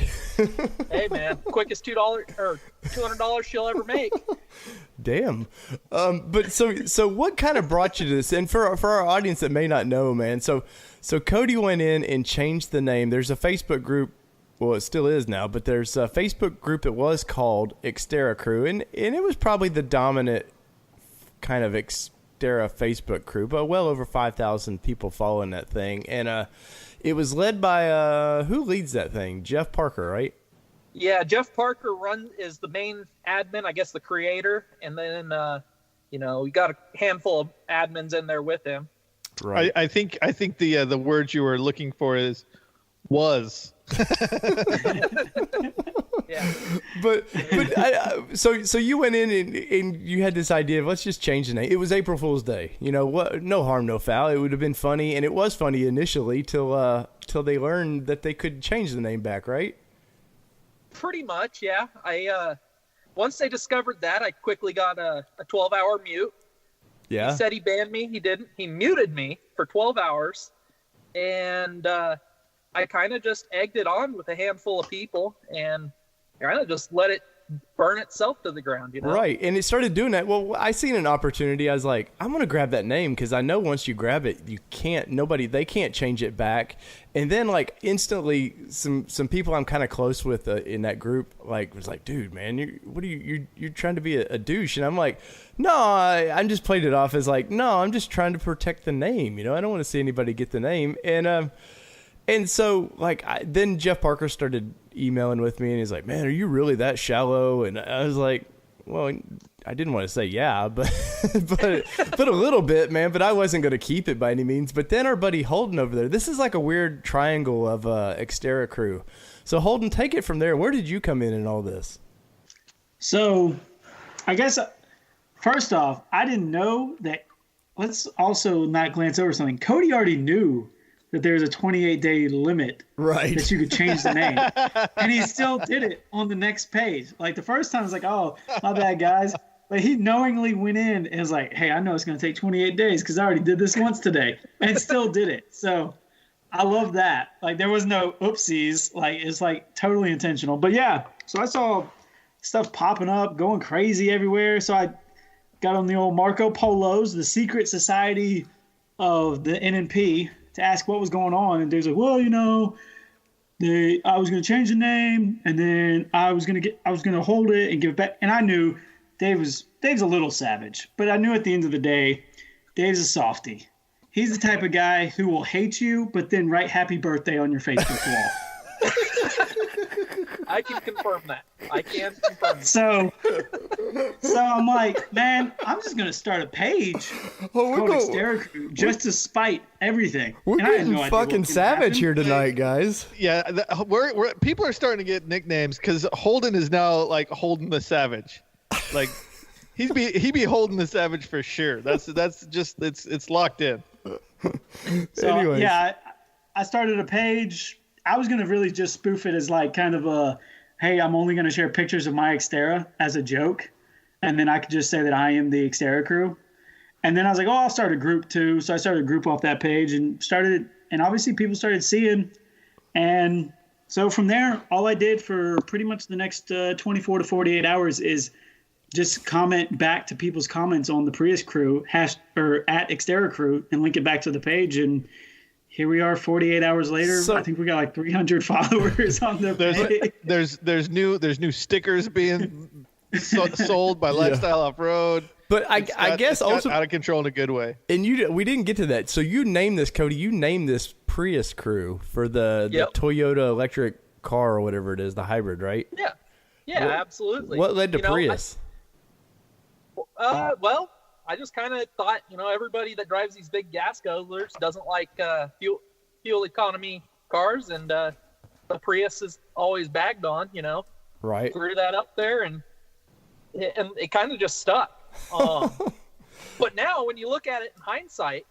Hey, man, quickest $200 she'll ever make. Damn. But so what kind of brought you to this? And for our audience that may not know, man, so Cody went in and changed the name. There's a Facebook group. Well, it still is now, but there's a Facebook group. It was called Xterra Crew, and it was probably the dominant kind of Xterra Facebook crew, but well over 5,000 people following that thing. And it was led by who leads that thing? Jeff Parker, right? Yeah, Jeff Parker is the main admin, I guess the creator, and then we got a handful of admins in there with him. Right. I think the word you were looking for is was. Yeah. But so you went in and you had this idea of let's just change the name. It was April Fool's Day. You know what? No harm, no foul. It would have been funny, and it was funny initially till they learned that they could change the name back, right? Pretty much, yeah. I once they discovered that, I quickly got a 12-hour mute. Yeah. He said he banned me. He didn't. He muted me for 12 hours, and I kind of just egged it on with a handful of people and kind of just let it burn itself to the ground, you know? Right. And it started doing that. Well, I seen an opportunity. I was like, I'm going to grab that name because I know once you grab it, they can't change it back. And then like instantly some people I'm kind of close with in that group, like was like, dude, man, you're trying to be a douche. And I'm like, no, I just played it off as like, no, I'm just trying to protect the name. You know, I don't want to see anybody get the name. And so, like, then Jeff Parker started emailing with me, and he's like, man, are you really that shallow? And I was like, well, I didn't want to say yeah, but a little bit, man. But I wasn't going to keep it by any means. But then our buddy Holden over there, this is like a weird triangle of Xterra Crew. So, Holden, take it from there. Where did you come in all this? So, I guess, first off, I didn't know that. Let's also not glance over something. Cody already knew that there's a 28-day limit, right, that you could change the name. And he still did it on the next page. Like the first time I was like, oh, my bad, guys. But he knowingly went in and was like, hey, I know it's going to take 28 days because I already did this once today, and still did it. So I love that. Like there was no oopsies. Like it's like totally intentional. But yeah, so I saw stuff popping up, going crazy everywhere. So I got on the old Marco Polo's, the secret society of the NNP, to ask what was going on, and Dave's like, well, you know, I was going to change the name, and then I was going to hold it and give it back. And I knew Dave's a little savage, but I knew at the end of the day, Dave's a softie. He's the type of guy who will hate you, but then write happy birthday on your Facebook wall. I can confirm that. So I'm like, man, I'm just gonna start a page called Xterra Crew just to spite everything. We're getting fucking savage here tonight, guys. Yeah, we're people are starting to get nicknames because Holden is now like Holden the Savage. Like he be Holden the Savage for sure. That's just it's locked in. So anyways. Yeah, I started a page. I was gonna really just spoof it as like kind of a, hey, I'm only gonna share pictures of my Xterra as a joke, and then I could just say that I am the Xterra Crew. And then I was like, oh, I'll start a group too. So I started a group off that page and started it, and obviously people started seeing. And so from there, all I did for pretty much the next 24 to 48 hours is just comment back to people's comments on the Prius Crew or at Xterra Crew and link it back to the page. And here we are 48 hours later. So, I think we got like 300 followers on the page. There's new stickers being sold by Lifestyle Off-Road. But I guess also out of control in a good way. And we didn't get to that. So you named this, Cody. You named this Prius Crew for the Toyota electric car or whatever it is, the hybrid, right? Yeah, absolutely. What led to Prius? Well, I just kind of thought, everybody that drives these big gas guzzlers doesn't like fuel economy cars, and the Prius is always bagged on, Right. Threw that up there, and it kind of just stuck. But now, when you look at it in hindsight,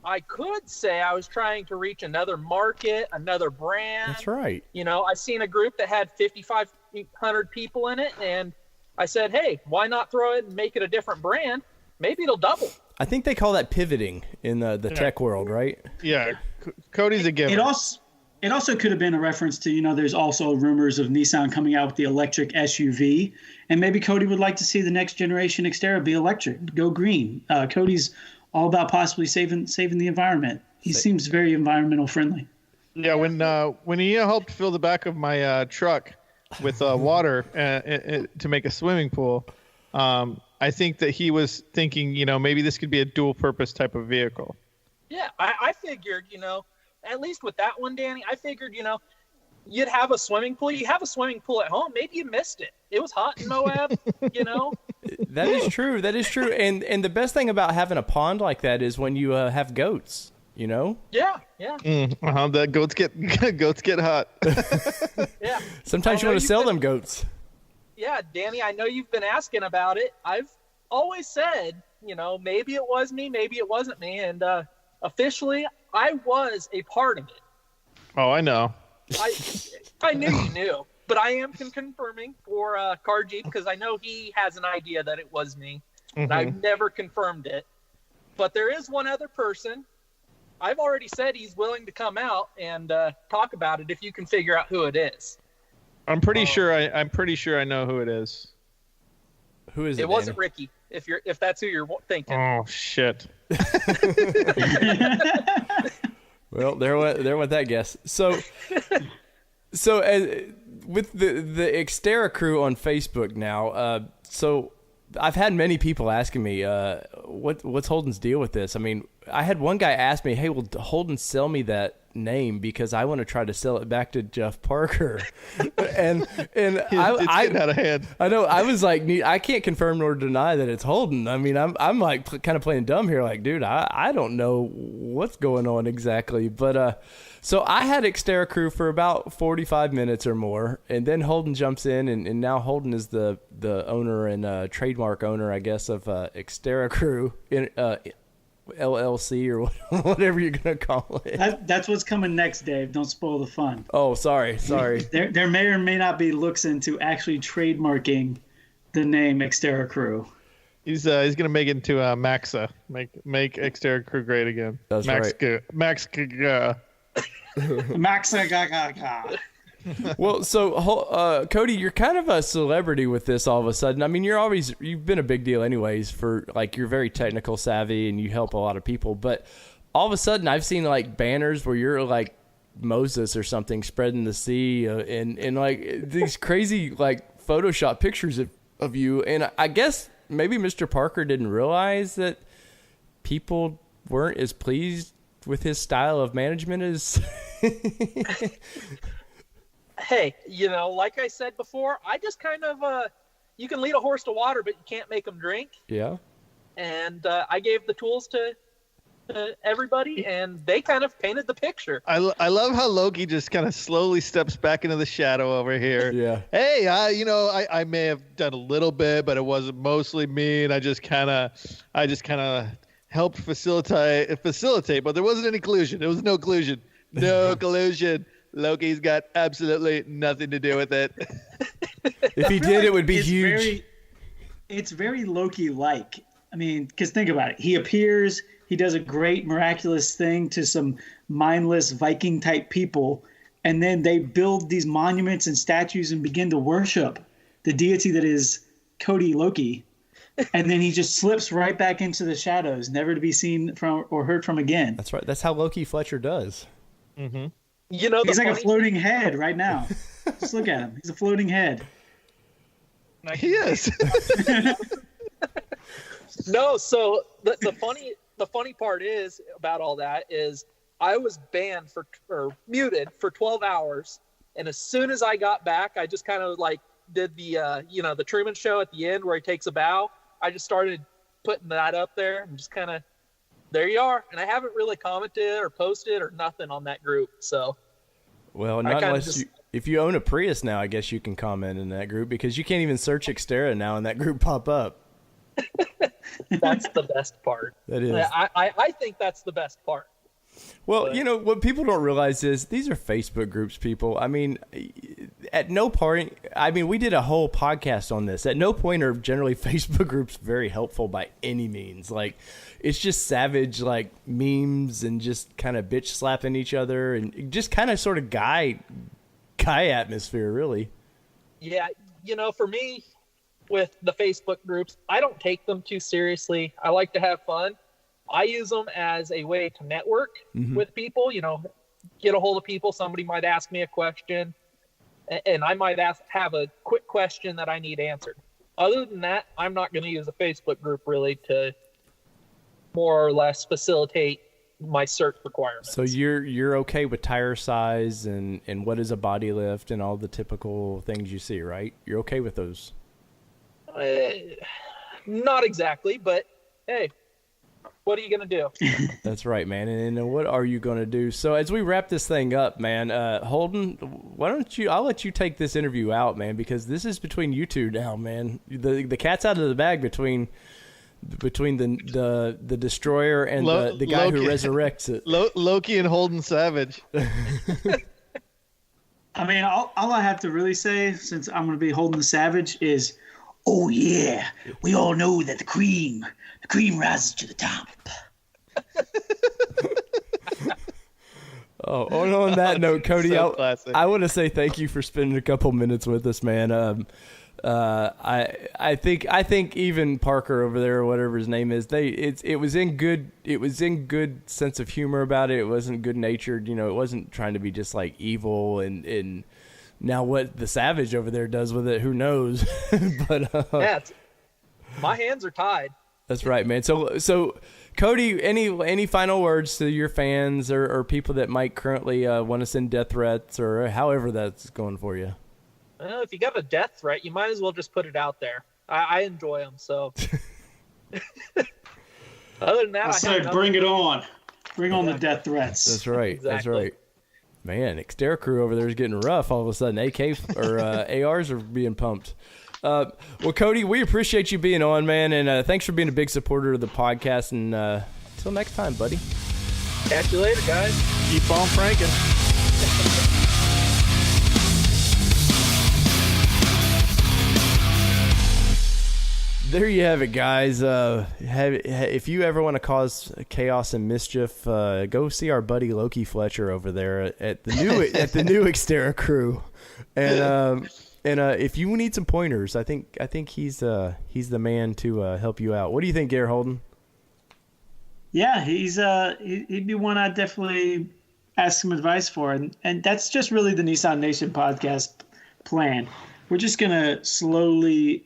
I could say I was trying to reach another market, another brand. That's right. I seen a group that had 5,500 people in it, and I said, hey, why not throw it and make it a different brand? maybe it'll double. I think they call that pivoting in the tech world, right? Yeah, Cody's a giver. It also could have been a reference to, there's also rumors of Nissan coming out with the electric SUV, and maybe Cody would like to see the next generation Xterra be electric, go green. Cody's all about possibly saving the environment. He seems very environmental friendly. Yeah, when he helped fill the back of my truck with water to make a swimming pool, I think that he was thinking, maybe this could be a dual purpose type of vehicle. Yeah, I figured, at least with that one, Danny, I figured, you'd have a swimming pool. You have a swimming pool at home. Maybe you missed it. It was hot in Moab, That is true. That is true. And the best thing about having a pond like that is when you have goats, Yeah. The goats get hot. Yeah. Sometimes you want to sell them goats. Yeah, Danny, I know you've been asking about it. I've always said, maybe it was me, maybe it wasn't me. And officially, I was a part of it. Oh, I know. I knew you knew. But I am confirming for Car Jeep because I know he has an idea that it was me. Mm-hmm. I've never confirmed it. But there is one other person. I've already said he's willing to come out and talk about it if you can figure out who it is. I'm pretty sure I know who it is. Who is it? It wasn't Ricky. If that's who you're thinking. Oh shit. Well, there went that guess. So with the Xterra crew on Facebook now, so I've had many people asking me, what's Holden's deal with this? I mean, I had one guy ask me, hey, will Holden sell me that name because I want to try to sell it back to Jeff Parker. and it's getting out of hand. I know. I was like, I can't confirm nor deny that it's Holden. I mean, I'm like kind of playing dumb here. Like, dude, I don't know what's going on exactly. But so I had Xterra crew for about 45 minutes or more, and then Holden jumps in, and now Holden is the owner and trademark owner, I guess, of Xterra crew in LLC or whatever you're gonna call it. That's what's coming next, Dave. Don't spoil the fun. Oh, sorry. There may or may not be looks into actually trademarking the name Xterra Crew. He's gonna make it into Maxa. Make Xterra Crew great again. That's right. Maxa. Well, so Cody, you're kind of a celebrity with this all of a sudden. I mean, you've been a big deal anyways for like you're very technical savvy and you help a lot of people. But all of a sudden, I've seen like banners where you're like Moses or something spreading the sea and like these crazy like Photoshop pictures of you. And I guess maybe Mr. Parker didn't realize that people weren't as pleased with his style of management as. Hey, like I said before, I just kind of, you can lead a horse to water, but you can't make them drink. Yeah. And I gave the tools to everybody, and they kind of painted the picture. I love how Loki just kind of slowly steps back into the shadow over here. Yeah. Hey, I may have done a little bit, but it wasn't mostly me, and I just kind of helped facilitate, but there wasn't any collusion. There was no collusion. No collusion. Loki's got absolutely nothing to do with it. If he did, it would be huge. It's very Loki-like. I mean, because think about it. He appears, he does a great, miraculous thing to some mindless Viking-type people, and then they build these monuments and statues and begin to worship the deity that is Cody Loki. And then he just slips right back into the shadows, never to be seen from or heard from again. That's right. That's how Loki Fletcher does. Mm-hmm. He's like a floating head right now. Just look at him. He's a floating head. He is. No, so the funny part is about all that is I was banned or muted for 12 hours, and as soon as I got back, I just kind of like did the the Truman Show at the end where he takes a bow. I just started putting that up there and just kind of. There you are, and I haven't really commented or posted or nothing on that group. So, well, not unless if you own a Prius now, I guess you can comment in that group because you can't even search Xterra now and that group pop up. That's the best part. That is. I think that's the best part. Well, what people don't realize is these are Facebook groups, people. I mean, at no point, we did a whole podcast on this. At no point are generally Facebook groups very helpful by any means. Like, it's just savage, like, memes and just kind of bitch slapping each other and just kind of sort of guy atmosphere, really. Yeah, for me, with the Facebook groups, I don't take them too seriously. I like to have fun. I use them as a way to network with people, get a hold of people. Somebody might ask me a question, and I might have a quick question that I need answered. Other than that, I'm not going to use a Facebook group really to more or less facilitate my search requirements. So you're okay with tire size and what is a body lift and all the typical things you see, right? You're okay with those? Not exactly, but hey, what are you going to do? That's right, man. And what are you going to do? So as we wrap this thing up, man, Holden, why don't I'll let you take this interview out, man, because this is between you two now, man. The cat's out of the bag between the destroyer and the guy Loki, who resurrects it. Loki and Holden Savage. All I have to really say, since I'm going to be Holden the Savage, is, oh yeah, we all know that the cream rises to the top. On that note, Cody, So classic. I want to say thank you for spending a couple minutes with us, man. I think even Parker over there, or whatever his name is, it was in good sense of humor about it. It wasn't good natured, it wasn't trying to be just like evil and now what the Savage over there does with it, who knows? But my hands are tied. That's right, man. So Cody, any final words to your fans or people that might currently want to send death threats or however that's going for you? If you got a death threat, you might as well just put it out there. I enjoy them, so. Other than that, I say bring it on. Bring on the death threats. That's right. Exactly. That's right. Man, Xterra crew over there is getting rough. All of a sudden, AK or ARs are being pumped. Well, Cody, we appreciate you being on, man, and thanks for being a big supporter of the podcast. And until next time, buddy. Catch you later, guys. Keep on franking. There you have it, guys. If you ever want to cause chaos and mischief, go see our buddy Loki Fletcher over there at the new Xterra crew. And if you need some pointers, I think he's the man to help you out. What do you think, Gare Holden? Yeah, he'd be one I'd definitely ask some advice for, and that's just really the Nissan Nation podcast plan. We're just gonna slowly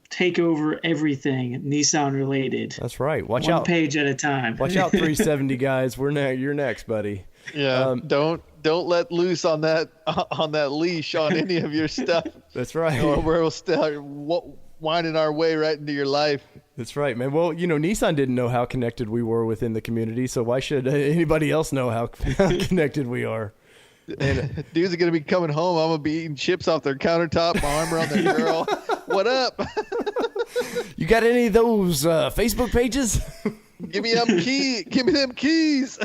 take over everything Nissan related. That's right. Watch out. One page at a time. Watch out, 370 guys. You're next, buddy. Yeah. Don't let loose on that leash on any of your stuff. That's right. Or we'll start winding our way right into your life. That's right, man. Well, Nissan didn't know how connected we were within the community, so why should anybody else know how connected we are? And dudes are gonna be coming home. I'm gonna be eating chips off their countertop, my arm around their girl. What up? You got any of those Facebook pages? Give me them keys.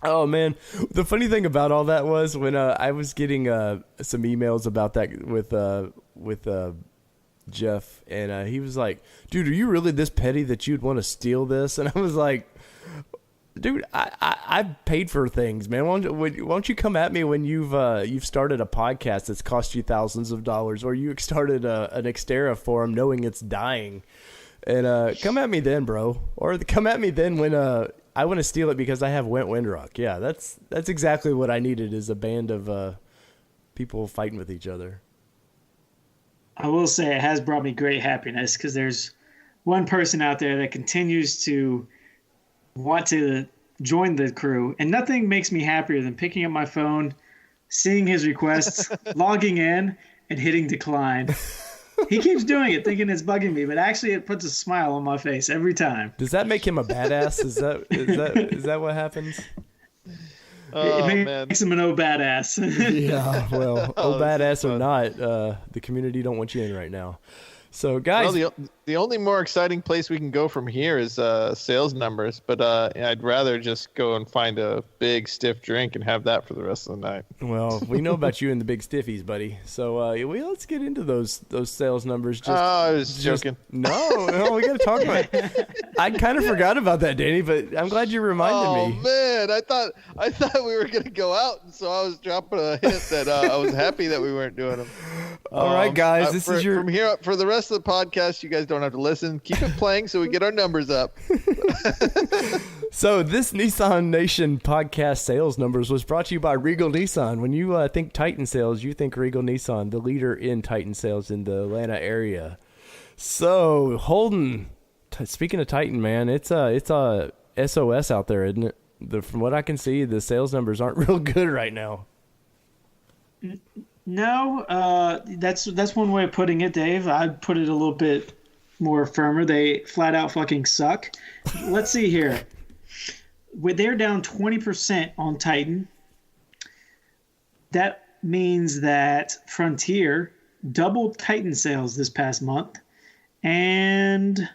Oh man, the funny thing about all that was when I was getting some emails about that with Jeff, and he was like, "Dude, are you really this petty that you'd want to steal this?" And I was like, dude, I've paid for things, man. Why don't you come at me when you've started a podcast that's cost you thousands of dollars, or you started an Xterra forum knowing it's dying, and come at me then, bro. Or come at me then when I want to steal it because I have Went Windrock. Yeah, that's exactly what I needed, is a band of people fighting with each other. I will say it has brought me great happiness, because there's one person out there that continues to want to join the crew, and nothing makes me happier than picking up my phone, seeing his requests, logging in, and hitting decline. He keeps doing it, thinking it's bugging me, but actually it puts a smile on my face every time. Does that make him a badass? Is that what happens? It makes him an old badass. Yeah, well, old badass or not, the community don't want you in right now. So, guys, well, the only more exciting place we can go from here is sales numbers, but I'd rather just go and find a big stiff drink and have that for the rest of the night. Well, we know about you and the big stiffies, buddy. So let's get into those sales numbers. I was joking. No, we got to talk about it. I kind of forgot about that, Danny, but I'm glad you reminded me. Oh man, I thought we were gonna go out, and so I was dropping a hint that I was happy that we weren't doing them. All right, guys, this is from here up, for the rest of the podcast. You guys don't have to listen. Keep it playing so we get our numbers up. So this Nissan Nation podcast sales numbers was brought to you by Regal Nissan. When you think Titan sales, you think Regal Nissan, the leader in Titan sales in the Atlanta area. So Holden, speaking of Titan, man, it's a SOS out there, isn't it? From what I can see, the sales numbers aren't real good right now. No, that's one way of putting it, Dave. I'd put it a little bit more firmer. They flat out fucking suck. Let's see here. They're down 20% on Titan. That means that Frontier doubled Titan sales this past month, and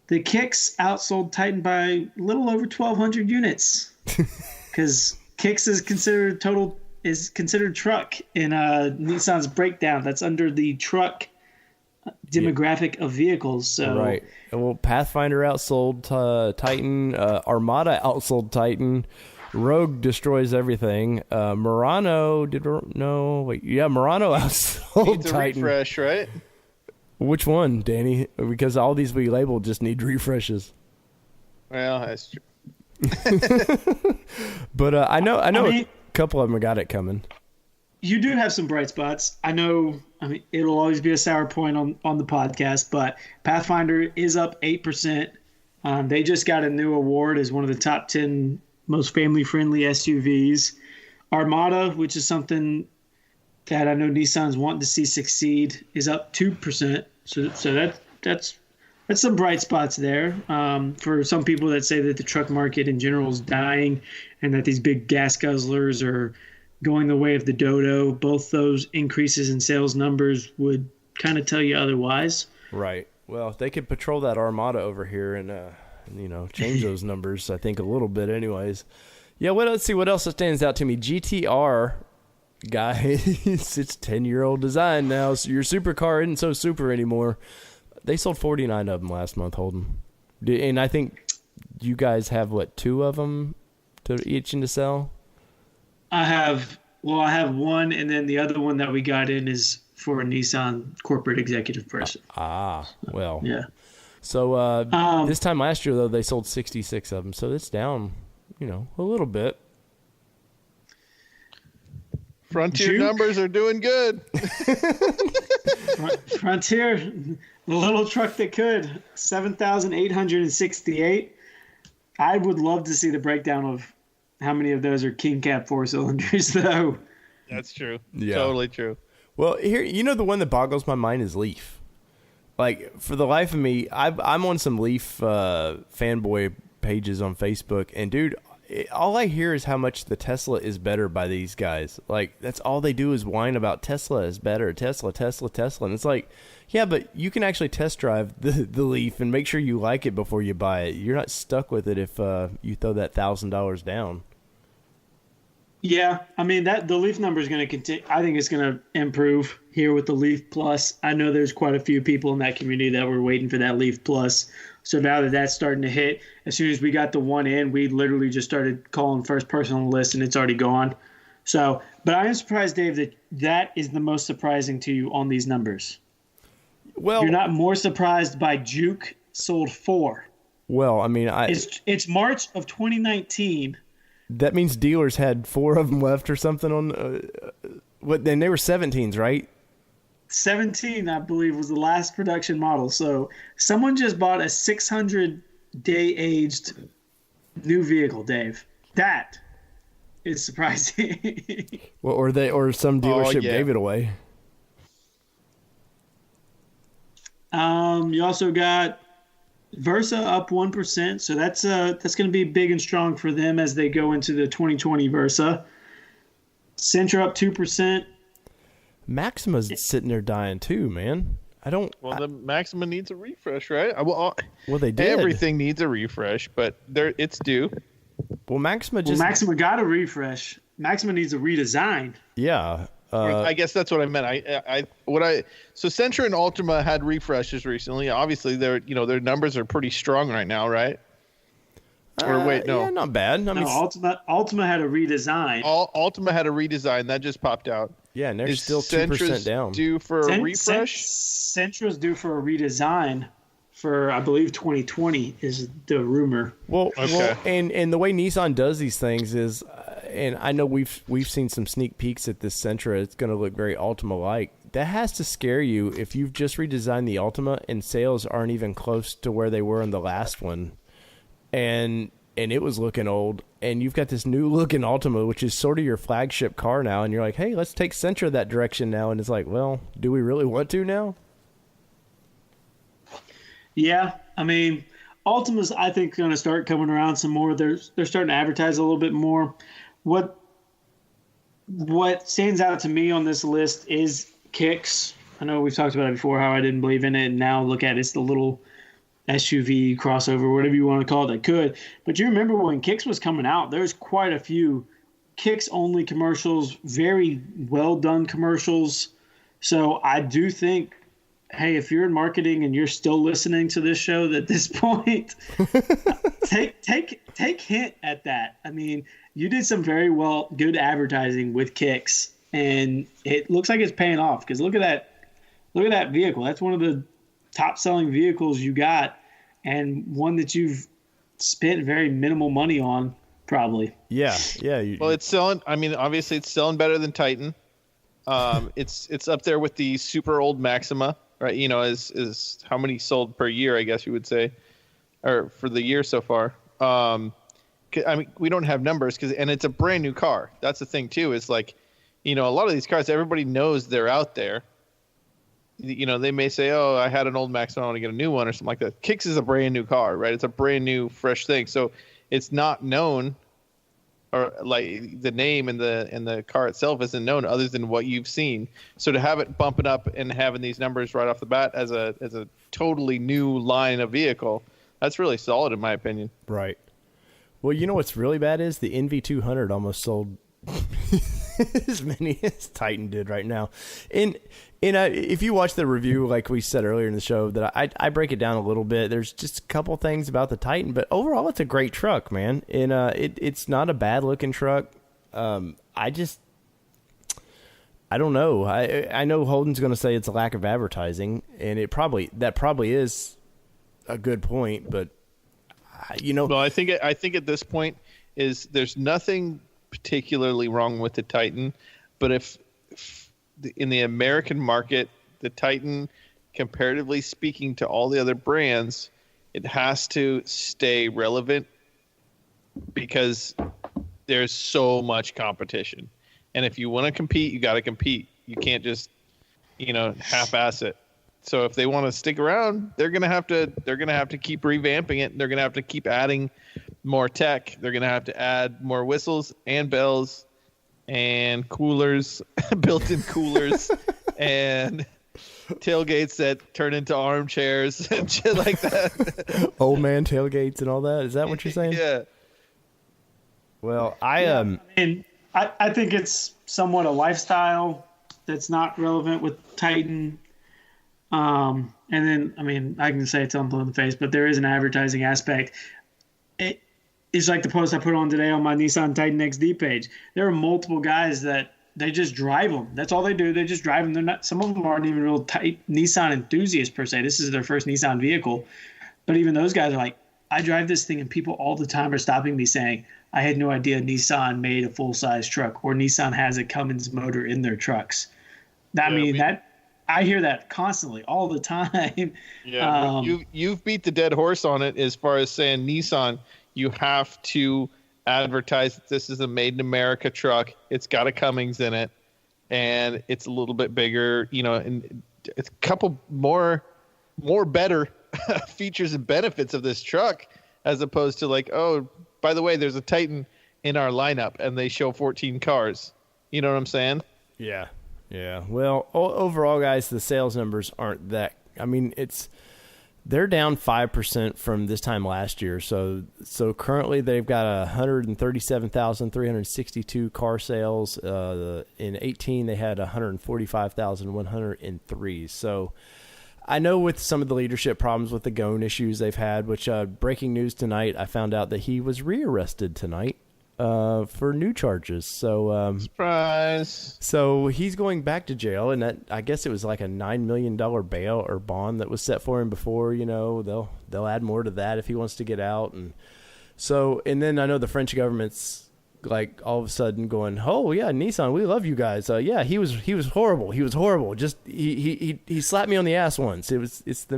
the Kicks outsold Titan by a little over 1,200 units, because Kicks is considered truck in Nissan's breakdown. That's under the truck demographic of vehicles. So right. Well, Pathfinder outsold Titan. Armada outsold Titan. Rogue destroys everything. Murano Murano outsold Needs a Titan. refresh, right? Which one, Danny? Because all these we labeled just need refreshes. Well, that's true. But I know a couple of them got it coming. You do have some bright spots. I know. I mean, it'll always be a sour point on the podcast, but Pathfinder is up 8%. They just got a new award as one of the top 10 most family-friendly SUVs. Armada, which is something that I know Nissan's wanting to see succeed, is up 2%. So that's some bright spots there. For some people that say that the truck market in general is dying and that these big gas guzzlers are going the way of the dodo, both those increases in sales numbers would kind of tell you otherwise. Right. Well, if they could patrol that Armada over here and change those numbers, I think a little bit anyways. Yeah, let's see what else stands out to me. GTR, guys, it's 10-year-old design now, so your supercar isn't so super anymore. They sold 49 of them last month, Holden. And I think you guys have, 2 of them to each to sell? I have one, and then the other one that we got in is for a Nissan corporate executive person. Well. Yeah. So this time last year, though, they sold 66 of them, so it's down, a little bit. Frontier numbers are doing good. Frontier, the little truck that could, 7,868. I would love to see the breakdown of how many of those are King Cap 4 cylinders, though. That's true. Yeah. Totally true. Well, here, the one that boggles my mind is Leaf. Like, for the life of me, I'm on some Leaf fanboy pages on Facebook, and dude, all I hear is how much the Tesla is better by these guys. Like, that's all they do is whine about Tesla is better, Tesla. And it's like, yeah, but you can actually test drive the Leaf and make sure you like it before you buy it. You're not stuck with it if you throw that $1,000 down. Yeah, I mean, the Leaf number is going to continue. I think it's going to improve here with the Leaf Plus. I know there's quite a few people in that community that were waiting for that Leaf Plus. So now that that's starting to hit, as soon as we got the one in, we literally just started calling first person on the list, and it's already gone. So, but I am surprised, Dave, that is the most surprising to you on these numbers. Well, you're not more surprised by Juke sold 4. Well, I mean, it's March of 2019. That means dealers had 4 of them left or something on. Then they were 17s, right? 17, I believe, was the last production model. So someone just bought a 600-day aged new vehicle, Dave. That is surprising. Well, or some dealership gave it away. You also got Versa up 1%, so that's going to be big and strong for them as they go into the 2020 Versa. Sentra up 2%. Maxima's sitting there dying too, man. Well, the Maxima needs a refresh, right? Well, they did. Everything needs a refresh, but it's due. Well, Maxima got a refresh. Maxima needs a redesign. Yeah. I guess that's what I meant. So Sentra and Ultima had refreshes recently. Obviously, their numbers are pretty strong right now, right? Or wait, no, yeah, not bad. Ultima had a redesign. Ultima had a redesign that just popped out. Yeah, and they're still 2% down. Due for a refresh. Sentra's due for a redesign for, I believe, 2020 is the rumor. Well, and the way Nissan does these things is, and I know we've seen some sneak peeks at this Sentra. It's going to look very Ultima-like. That has to scare you if you've just redesigned the Ultima and sales aren't even close to where they were in the last one, and it was looking old. And you've got this new looking Ultima, which is sort of your flagship car now, and you're like, hey, let's take Sentra that direction now. And it's like, well, do we really want to now? Yeah, I mean, Ultima's, I think, going to start coming around some more. They're starting to advertise a little bit more. What stands out to me on this list is Kicks. I know we've talked about it before, how I didn't believe in it, and now look at it, it's the little SUV crossover, whatever you want to call it, that could. But you remember when Kicks was coming out, there's quite a few Kicks-only commercials, very well-done commercials. So I do think, hey, if you're in marketing and you're still listening to this show at this point, take hint at that. I mean, you did some very good advertising with Kicks, and it looks like it's paying off. Because look at that vehicle. That's one of the top-selling vehicles you got, and one that you've spent very minimal money on, probably. Yeah. Well, it's selling. I mean, obviously, it's selling better than Titan. It's up there with the super old Maxima, right? You know, is how many sold per year, I guess you would say, or for the year so far. I mean, we don't have numbers and it's a brand new car. That's the thing too. Is like, you know, a lot of these cars, everybody knows they're out there. You know, they may say, "Oh, I had an old Maxima, I want to get a new one," or something like that. Kicks is a brand new car, right? It's a brand new, fresh thing. So it's not known, or like the name and the car itself isn't known other than what you've seen. So to have it bumping up and having these numbers right off the bat as a totally new line of vehicle, that's really solid in my opinion. Right. Well, you know what's really bad is the NV200 almost sold as many as Titan did right now. And if you watch the review, like we said earlier in the show, that I break it down a little bit. There's just a couple things about the Titan, but overall, it's a great truck, man. And it's not a bad looking truck. I don't know. I know Holden's going to say it's a lack of advertising, and that probably is a good point, but you know. Well, I think at this point there's nothing particularly wrong with the Titan, but if in the American market, the Titan, comparatively speaking to all the other brands, it has to stay relevant because there's so much competition. And if you want to compete, you got to compete. You can't just, half-ass it. So if they want to stick around, they're gonna have to keep revamping it. They're gonna have to keep adding more tech. They're gonna have to add more whistles and bells and coolers, built-in coolers, and tailgates that turn into armchairs and shit like that. Old man tailgates and all that. Is that what you're saying? Yeah. Well, I think it's somewhat a lifestyle that's not relevant with Titan. And then, I can say it's on the face, but there is an advertising aspect. It's like the post I put on today on my Nissan Titan XD page. There are multiple guys that they just drive them. That's all they do. They just drive them. They're not. Some of them aren't even real Nissan enthusiasts per se. This is their first Nissan vehicle, but even those guys are like, I drive this thing, and people all the time are stopping me saying, I had no idea Nissan made a full-size truck, or Nissan has a Cummins motor in their trucks. I hear that constantly, all the time. Yeah, you've beat the dead horse on it as far as saying Nissan, you have to advertise that this is a made in America truck. It's got a Cummins in it, and it's a little bit bigger, and it's a couple more better features and benefits of this truck, as opposed to like, oh, by the way, there's a Titan in our lineup, and they show 14 cars. You know what I'm saying? Yeah. Yeah. Well, overall, guys, the sales numbers aren't that. I mean, they're down 5% from this time last year. So currently they've got 137,362 car sales. In 18, they had 145,103. So I know with some of the leadership problems with the Gone issues they've had, which breaking news tonight, I found out that he was rearrested tonight for new charges. So surprise. So he's going back to jail, and that, I guess it was like a $9 million bail or bond that was set for him before. You know, they'll add more to that if he wants to get out. And so, and then I know the French government's like all of a sudden going, oh yeah, Nissan, we love you guys. Yeah, he was horrible. He was horrible. Just he slapped me on the ass once. He was just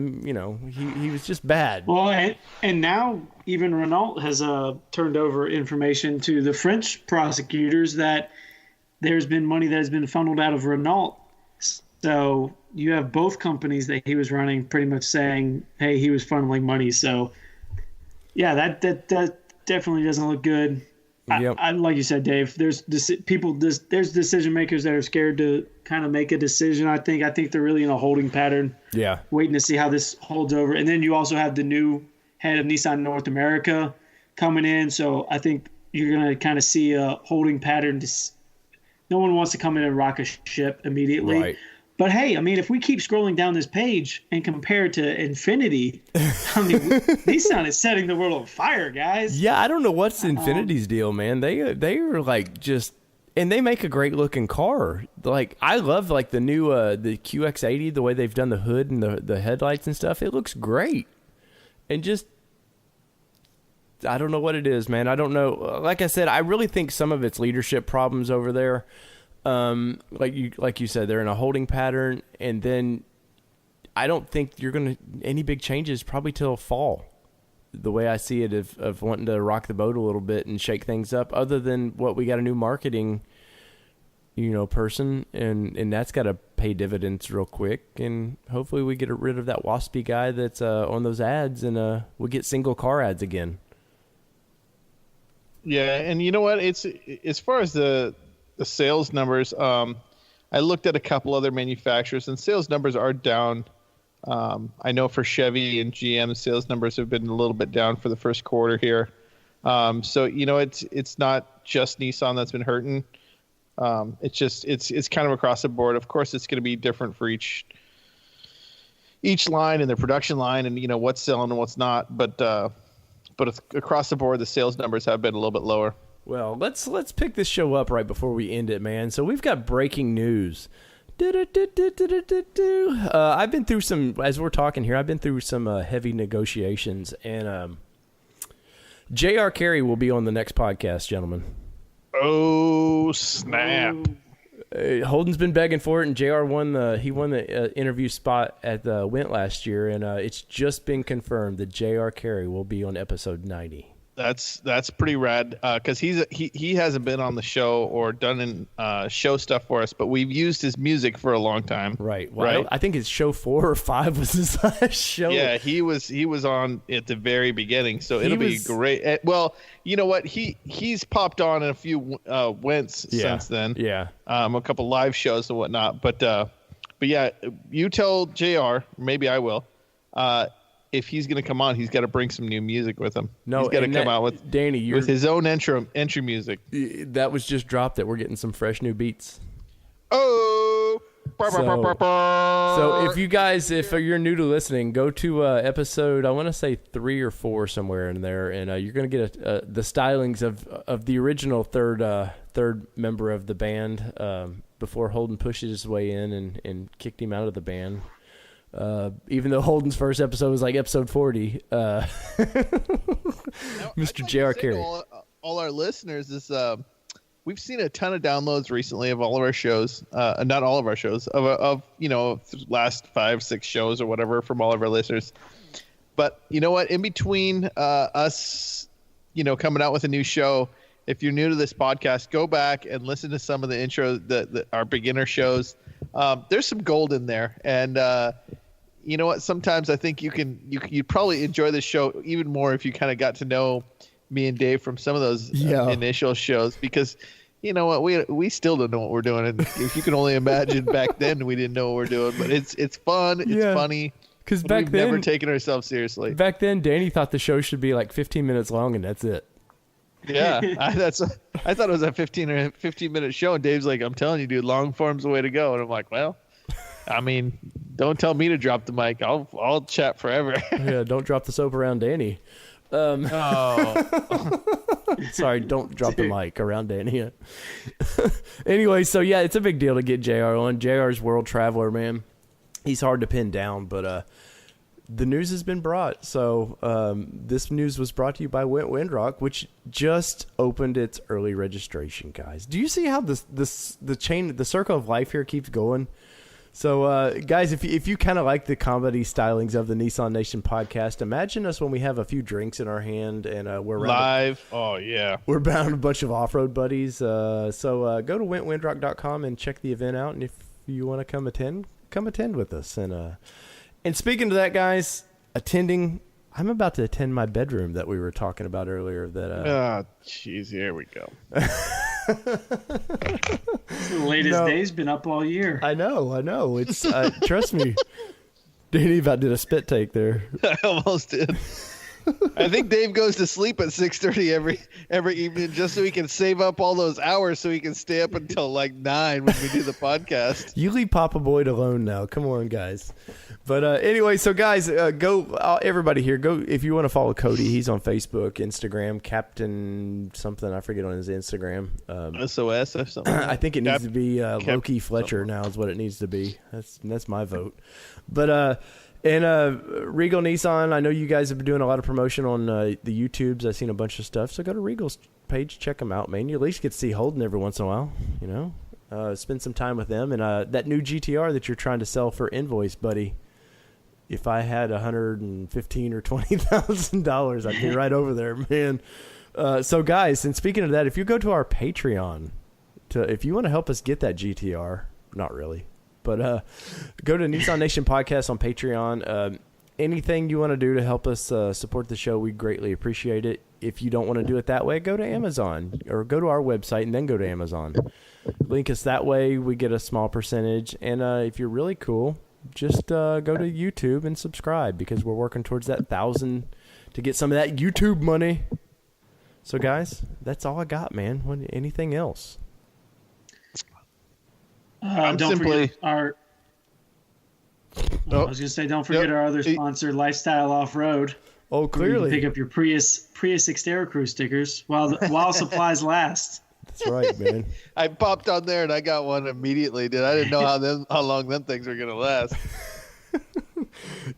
bad. Well, and now even Renault has turned over information to the French prosecutors that there's been money that has been funneled out of Renault. So you have both companies that he was running pretty much saying, hey, he was funneling money. So yeah, that definitely doesn't look good. Yep. I like you said, Dave, there's decision makers that are scared to kind of make a decision. I think they're really in a holding pattern. Yeah. Waiting to see how this holds over. And then you also have the new head of Nissan North America coming in. So I think you're going to kind of see a holding pattern. No one wants to come in and rock a ship immediately. Right. But hey, I mean, if we keep scrolling down this page and compare it to Infiniti, I mean, Nissan is setting the world on fire, guys. Yeah, I don't know what's Infiniti's deal, man. They are like just, and they make a great looking car. Like I love like the new the QX80, the way they've done the hood and the headlights and stuff. It looks great, and just I don't know what it is, man. I don't know. Like I said, I really think some of it's leadership problems over there. Like you said, they're in a holding pattern, and then I don't think you're going to any big changes probably till fall. The way I see it, of wanting to rock the boat a little bit and shake things up. Other than what we got a new marketing, person, and that's got to pay dividends real quick. And hopefully we get rid of that waspy guy that's on those ads, and we get single car ads again. Yeah, and you know what? It's as far as the sales numbers, I looked at a couple other manufacturers, and sales numbers are down. I know for Chevy and GM, sales numbers have been a little bit down for the first quarter here. So it's not just Nissan that's been hurting. It's kind of across the board. Of course, it's going to be different for each line and their production line, and what's selling and what's not. But it's across the board, the sales numbers have been a little bit lower. Well, let's pick this show up right before we end it, man. So we've got breaking news. I've been through some, as we're talking here, I've been through some heavy negotiations, and J.R. Carey will be on the next podcast, gentlemen. Oh, snap. Holden's been begging for it, and JR won the interview spot at the Went last year, and it's just been confirmed that J.R. Carey will be on episode 90. That's pretty rad, because he hasn't been on the show or done show stuff for us, but we've used his music for a long time. Right. Well, right. I think it's show 4 or 5 was his last show. Yeah, he was on at the very beginning, so it'll be great. Well, you know what? He's popped on in a few Wents since then. Yeah. A couple live shows and whatnot, but yeah, you tell JR, maybe I will. If he's going to come on, he's got to bring some new music with him. No, he's got to come out with Danny, with his own entry music. That was just dropped. That we're getting some fresh new beats. Oh, so if you guys, if you're new to listening, go to episode, I want to say 3 or 4 somewhere in there, and you're going to get the stylings of the original third member of the band before Holden pushed his way in and kicked him out of the band. Even though Holden's first episode was like episode 40, Mr. J.R. Carey. All our listeners is we've seen a ton of downloads recently of all of our shows. Not all of our shows, of last 5-6 shows or whatever from all of our listeners. But you know what? In between us, coming out with a new show, if you're new to this podcast, go back and listen to some of the intro, our beginner shows. There's some gold in there, and you know what? Sometimes I think you'd probably enjoy this show even more if you kind of got to know me and Dave from some of those initial shows, because you know what? We still don't know what we're doing. And if you can only imagine back then, we didn't know what we're doing. But it's fun. It's funny. Because back then, never taken ourselves seriously. Back then, Danny thought the show should be like 15 minutes long, and that's it. Yeah, I thought it was a 15-minute show, and Dave's like, "I'm telling you, dude, long form's the way to go." And I'm like, "Well, I mean, don't tell me to drop the mic. I'll chat forever." Yeah, don't drop the soap around Danny. Sorry, don't drop the mic around Danny. Anyway, so yeah, it's a big deal to get JR on. JR's world traveler, man. He's hard to pin down, but the news has been brought. So this news was brought to you by Windrock, which just opened its early registration, guys. Do you see how the circle of life here keeps going? So, guys, if you kind of like the comedy stylings of the Nissan Nation podcast, imagine us when we have a few drinks in our hand and we're live. Oh yeah, we're bound a bunch of off-road buddies. So go to windrock.com and check the event out. And if you want to come attend with us. And speaking to that, guys, I'm about to attend my bedroom that we were talking about earlier. That jeez, here we go. The latest day's been up all year. I know. It's trust me. Danny about did a spit take there. I almost did. I think Dave goes to sleep at 6:30 every evening just so he can save up all those hours so he can stay up until like 9 when we do the podcast. You leave Papa Boyd alone now. Come on, guys. But anyway, so guys, go everybody here. Go if you want to follow Cody. He's on Facebook, Instagram, Captain something. I forget on his Instagram. SOS or something. I think it needs to be Loki Fletcher now is what it needs to be. That's my vote. But and Regal Nissan, I know you guys have been doing a lot of promotion on the YouTubes. I've seen a bunch of stuff. So go to Regal's page, check them out, man. You at least get to see Holden every once in a while, you know. Spend some time with them. And that new GTR that you're trying to sell for invoice, buddy, if I had $115,000 or $20,000, I'd be right over there, man. So guys, and speaking of that, if you go to our Patreon, if you want to help us get that GTR, not really, but go to Nissan Nation Podcast on Patreon. Anything you want to do to help us support the show, we greatly appreciate it. If you don't want to do it that way, go to Amazon or go to our website and then go to Amazon. Link us that way. We get a small percentage. And if you're really cool, just go to YouTube and subscribe because we're working towards that 1,000 to get some of that YouTube money. So, guys, that's all I got, man. Anything else? Don't forget our. I was gonna say, don't forget our other sponsor, Lifestyle Off Road. Oh, clearly, you can pick up your Prius Xterra Crew stickers while supplies last. That's right, man. I popped on there and I got one immediately. I didn't know how long them things are gonna last.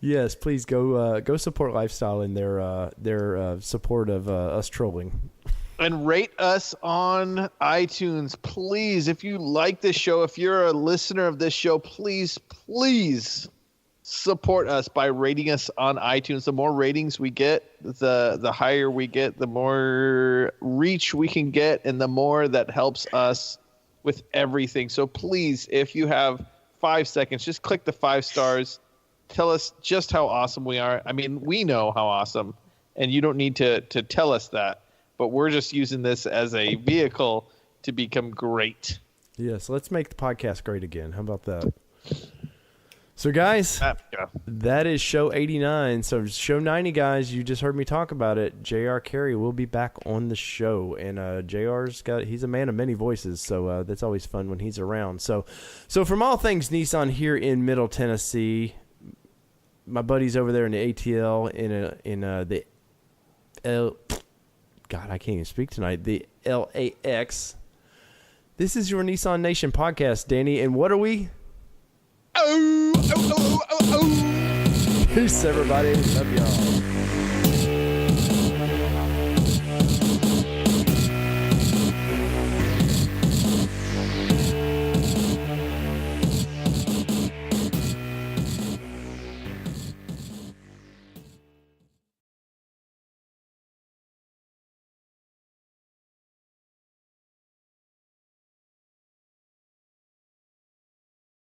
Yes, please go support Lifestyle in their support of us trolling. And rate us on iTunes, please. If you like this show, if you're a listener of this show, please support us by rating us on iTunes. The more ratings we get, the higher we get, the more reach we can get, and the more that helps us with everything. So please, if you have 5 seconds, just click the 5 stars. Tell us just how awesome we are. I mean, we know how awesome, and you don't need to tell us that. But we're just using this as a vehicle to become great. Yes, let's make the podcast great again. How about that? So, guys, that is show 89. So, show 90, guys, you just heard me talk about it. JR Carey will be back on the show. And he's a man of many voices, so that's always fun when he's around. So from all things Nissan here in Middle Tennessee, my buddies over there in the ATL, in the God, I can't even speak tonight. The LAX. This is your Nissan Nation podcast, Danny. And what are we? Peace, everybody. Love y'all.